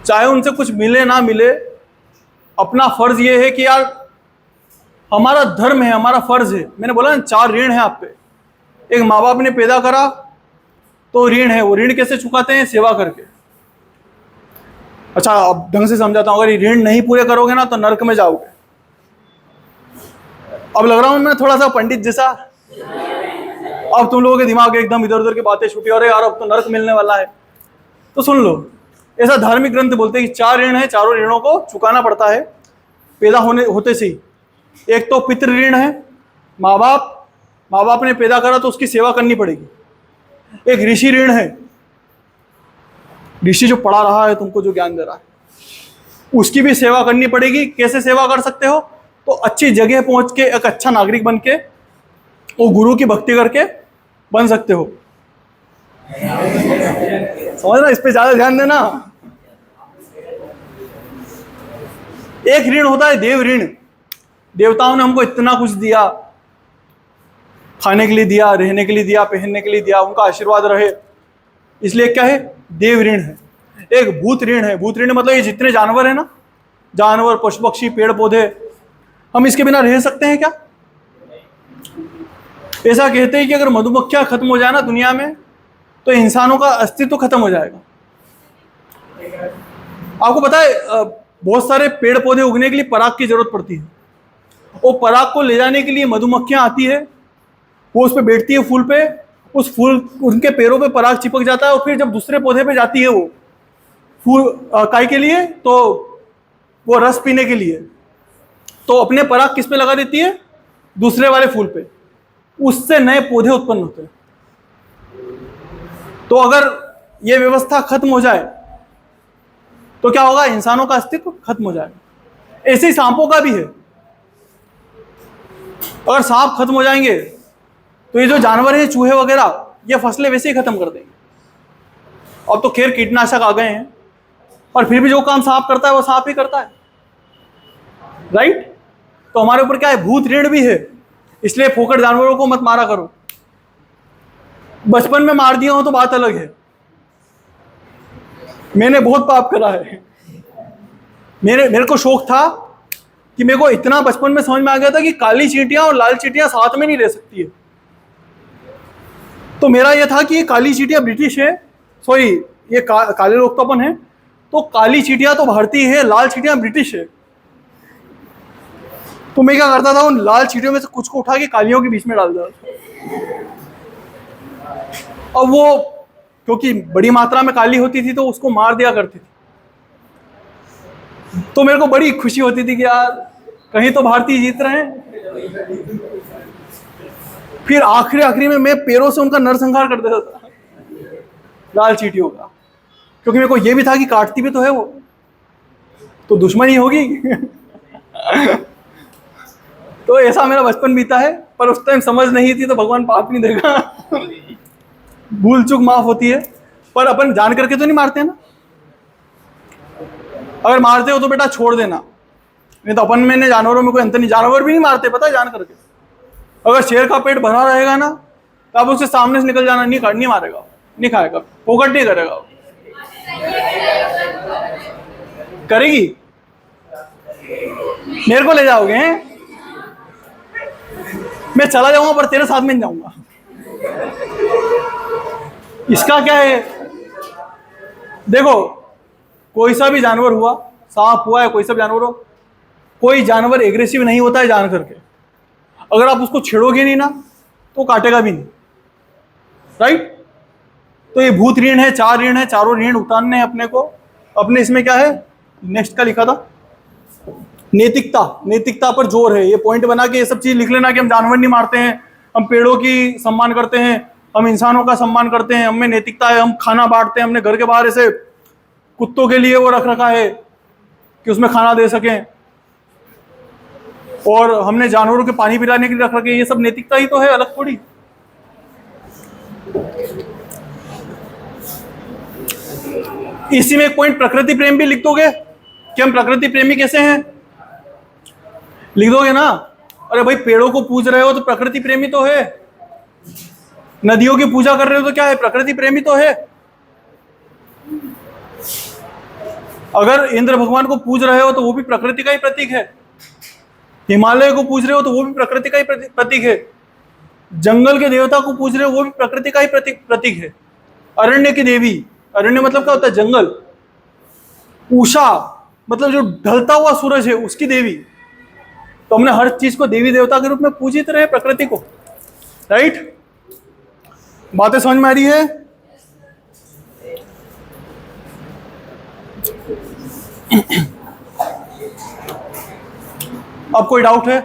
चाहे उनसे कुछ मिले ना मिले। अपना फर्ज ये है कि यार हमारा धर्म है, हमारा फर्ज है। मैंने बोला ना 4 ऋण है आप पे। एक माँ बाप ने पैदा करा तो ऋण है, वो ऋण कैसे चुकाते हैं? सेवा करके। अच्छा अब ढंग से समझाता हूं, अगर ये ऋण नहीं पूरे करोगे ना तो नरक में जाओगे। अब लग रहा हूं मैं थोड़ा सा पंडित जैसा? अब तुम लोगों के दिमाग एकदम इधर उधर की बातें छूटी, अरे यार अब तो नरक मिलने वाला है। तो सुन लो, ऐसा धार्मिक ग्रंथ बोलते हैं कि 4 ऋण है, चारों ऋणों को चुकाना पड़ता है पैदा होते से ही। एक तो पितृ ऋण है, माँ बाप ने पैदा करा तो उसकी सेवा करनी पड़ेगी। एक ऋषि ऋण है, ऋषि जो पढ़ा रहा है तुमको, जो ज्ञान दे रहा है, उसकी भी सेवा करनी पड़ेगी। कैसे सेवा कर सकते हो? तो अच्छी जगह पहुंच के, एक अच्छा नागरिक बन के, वो गुरु की भक्ति करके बन सकते हो। समझना, इस पे ज्यादा ध्यान देना। एक ऋण होता है देव ऋण। देवताओं ने हमको इतना कुछ दिया, खाने के लिए दिया, रहने के लिए दिया, पहनने के लिए दिया, उनका आशीर्वाद रहे, इसलिए क्या है? देव ऋण है। एक भूत ऋण है। भूत ऋण मतलब ये जितने जानवर है ना, जानवर, पशु पक्षी, पेड़ पौधे, हम इसके बिना रह सकते हैं क्या? ऐसा कहते हैं कि अगर मधुमक्खियां खत्म हो जाए ना दुनिया में, तो इंसानों का अस्तित्व खत्म हो जाएगा। आपको पता है बहुत सारे पेड़ पौधे उगने के लिए पराग की जरूरत पड़ती है। वो पराग को ले जाने के लिए मधुमक्खियां आती है, वो उस पर बैठती है फूल पे, उस फूल, उनके पैरों पे पराग चिपक जाता है, और फिर जब दूसरे पौधे पे जाती है वो फूल काय के लिए, तो वो रस पीने के लिए, तो अपने पराग किस पे लगा देती है? दूसरे वाले फूल पे। उससे नए पौधे उत्पन्न होते हैं। तो अगर ये व्यवस्था खत्म हो जाए तो क्या होगा? इंसानों का अस्तित्व खत्म हो जाएगा। ऐसे ही सांपों का भी है। अगर सांप खत्म हो जाएंगे तो ये जो जानवर है, चूहे वगैरह, ये फसलें वैसे ही खत्म कर देंगे। अब तो खैर कीटनाशक आ गए हैं, और फिर भी जो काम सांप करता है वो सांप ही करता है, राइट? तो हमारे ऊपर क्या है? भूत ऋण भी है। इसलिए फोकट जानवरों को मत मारा करो। बचपन में मार दिया हो तो बात अलग है। मैंने बहुत पाप करा है। मेरे को शौक था कि मेरे को इतना बचपन में समझ में आ गया था कि काली चींटियां और लाल चींटियां साथ में नहीं रह सकती है। तो मेरा यह था कि ये काली चींटियां ब्रिटिश है, सॉरी ये काले लोग तो अपन है, तो काली चींटियां तो भारतीय है, लाल चींटियां ब्रिटिश है। तो मैं क्या करता था, उन लाल चींटियों में से कुछ को उठा के कालियों के बीच में डाल देता था। अब वो क्योंकि बड़ी मात्रा में काली होती थी तो उसको मार दिया करती थी। तो मेरे को बड़ी खुशी होती थी कि यार कहीं तो भारतीय जीत रहे हैं। फिर आखिरी में मैं पैरों से उनका नरसंहार कर देता था, लाल चींटियों का, क्योंकि मेरे को ये भी था कि काटती भी तो है वो, तो दुश्मनी होगी। तो ऐसा मेरा बचपन बीता है, पर उस टाइम समझ नहीं थी तो भगवान पाप नहीं देगा। भूल चूक माफ होती है, पर अपन जान करके तो नहीं मारते ना। अगर मारते हो तो बेटा छोड़ देना, नहीं तो अपन में जानवरों में कोई अंतर नहीं। जानवर भी नहीं मारते पता है, जान करके। अगर शेर का पेट भरा रहेगा ना तो आप उसके सामने से निकल जाना, नहीं मारेगा, नहीं खाएगा, फोकट नहीं करेगा। करेगी? मेरे को ले जाओगे हैं? मैं चला जाऊंगा पर तेरे साथ में नहीं जाऊंगा। इसका क्या है? देखो, कोई सा भी जानवर हुआ, सांप हुआ है, कोई सा भी जानवर हो, कोई जानवर एग्रेसिव नहीं होता है जान करके। अगर आप उसको छेड़ोगे नहीं ना तो काटेगा भी नहीं, राइट? तो ये भूत ऋण है, 4 ऋण है, चारों ऋण उतारने हैं अपने को। अपने इसमें क्या है, नेक्स्ट का लिखा था, नैतिकता पर जोर है। ये पॉइंट बना के ये सब चीज लिख लेना कि हम जानवर नहीं मारते हैं, हम पेड़ों की सम्मान करते हैं, हम इंसानों का सम्मान करते हैं, हमें नैतिकता है, हम खाना बांटते हैं, हमने घर के बाहर ऐसे कुत्तों के लिए वो रख रखा है कि उसमें खाना दे सकें, और हमने जानवरों के पानी पिलाने के लिए रख रखे। ये सब नैतिकता ही तो है, अलग थोड़ी। इसी में एक पॉइंट प्रकृति प्रेम भी लिख दोगे कि हम प्रकृति प्रेमी कैसे हैं, लिख दोगे ना। अरे भाई पेड़ों को पूज रहे हो तो प्रकृति प्रेमी तो है, नदियों की पूजा कर रहे हो तो क्या है, प्रकृति प्रेमी तो है। अगर इंद्र भगवान को पूज रहे हो तो वो भी प्रकृति का ही प्रतीक है। हिमालय को पूज रहे हो तो वो भी प्रकृति का ही प्रतीक है। जंगल के देवता को पूज रहे हो वो भी प्रकृति का ही प्रतीक है। अरण्य की देवी, अरण्य मतलब क्या होता है, जंगल। उषा मतलब जो ढलता हुआ सूरज है उसकी देवी। तो हमने हर चीज को देवी देवता के रूप में पूजित रहे, प्रकृति को, राइट? बातें समझ में आ रही है? अब कोई डाउट है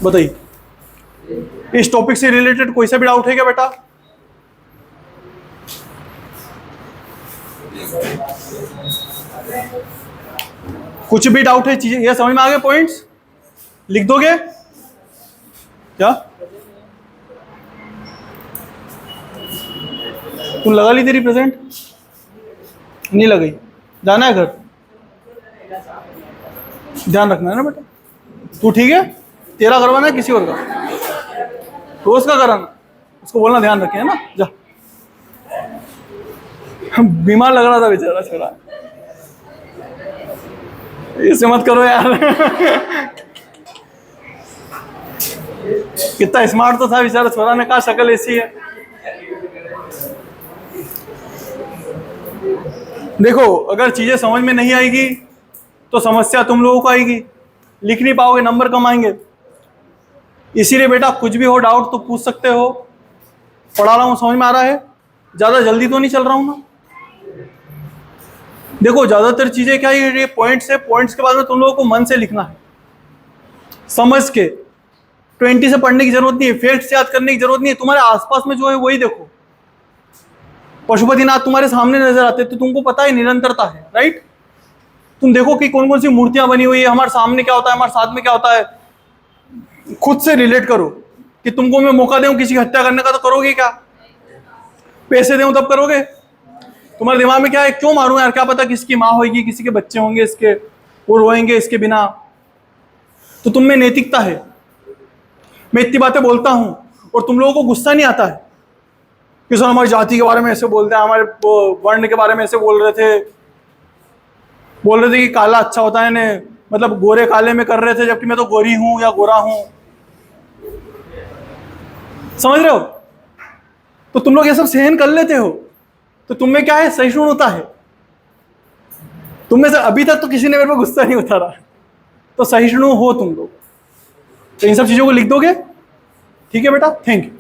बताइए, इस टॉपिक से रिलेटेड कोई सा भी डाउट है क्या बेटा? कुछ भी डाउट है, चीजें ये समझ में आ गए? पॉइंट्स लिख दोगे क्या? तुम लगा ली तेरी प्रेजेंट? नहीं लगाई? जाना है घर? ध्यान रखना है ना बेटा। तू ठीक है? तेरा करवाना है किसी और का? तो उसका कराना, उसको बोलना ध्यान रखे, है ना? जा। बीमार लग रहा था बेचारा छोरा, इसे मत करो यार। कितना स्मार्ट तो था बेचारा छोरा, ने कहा शक्ल ऐसी है। देखो, अगर चीजें समझ में नहीं आएगी तो समस्या तुम लोगों को आएगी, लिख नहीं पाओगे, नंबर कम आएंगे। इसीलिए बेटा कुछ भी हो डाउट तो पूछ सकते हो। पढ़ा रहा हूं, समझ में आ रहा है? ज्यादा जल्दी तो नहीं चल रहा हूं ना? देखो, ज्यादातर चीजें क्या है, ये पॉइंट्स है, पॉइंट्स के बाद में तुम लोगों को मन से लिखना है, समझ के। 20 से पढ़ने की जरूरत नहीं है, फैक्ट्स याद करने की जरूरत नहीं है। तुम्हारे आसपास में जो है वही देखो। पशुपतिनाथ तुम्हारे सामने नजर आते तो तुमको पता है निरंतरता है, राइट? तुम देखो कि कौन कौन सी मूर्तियां बनी हुई है, हमारे सामने क्या होता है, हमारे साथ में क्या होता है। खुद से रिलेट करो कि तुमको मैं मौका दूं किसी की हत्या करने का, तो करोगे क्या? पैसे दूं तब करोगे? तुम्हारे दिमाग में क्या है, क्यों मारूं यार, क्या पता किसकी माँ होगी, किसी के बच्चे होंगे इसके, वो रोएंगे इसके बिना। तो तुम में नैतिकता है। मैं इतनी बातें बोलता हूं और तुम लोगों को गुस्सा नहीं आता है कि सर हमारी जाति के बारे में ऐसे बोलते हैं, हमारे वर्ण के बारे में ऐसे बोल रहे थे कि काला अच्छा होता है ने, मतलब गोरे काले में कर रहे थे, जबकि मैं तो गोरी हूं या गोरा हूं। समझ रहे हो? तो तुम लोग ये सब सहन कर लेते हो, तो तुम में क्या है, सहिष्णुता है। तुम में से अभी तक तो किसी ने मेरे पे गुस्सा नहीं उतारा, तो सहिष्णु हो तुम लोग। तो इन सब चीजों को लिख दोगे? ठीक है बेटा, थैंक यू।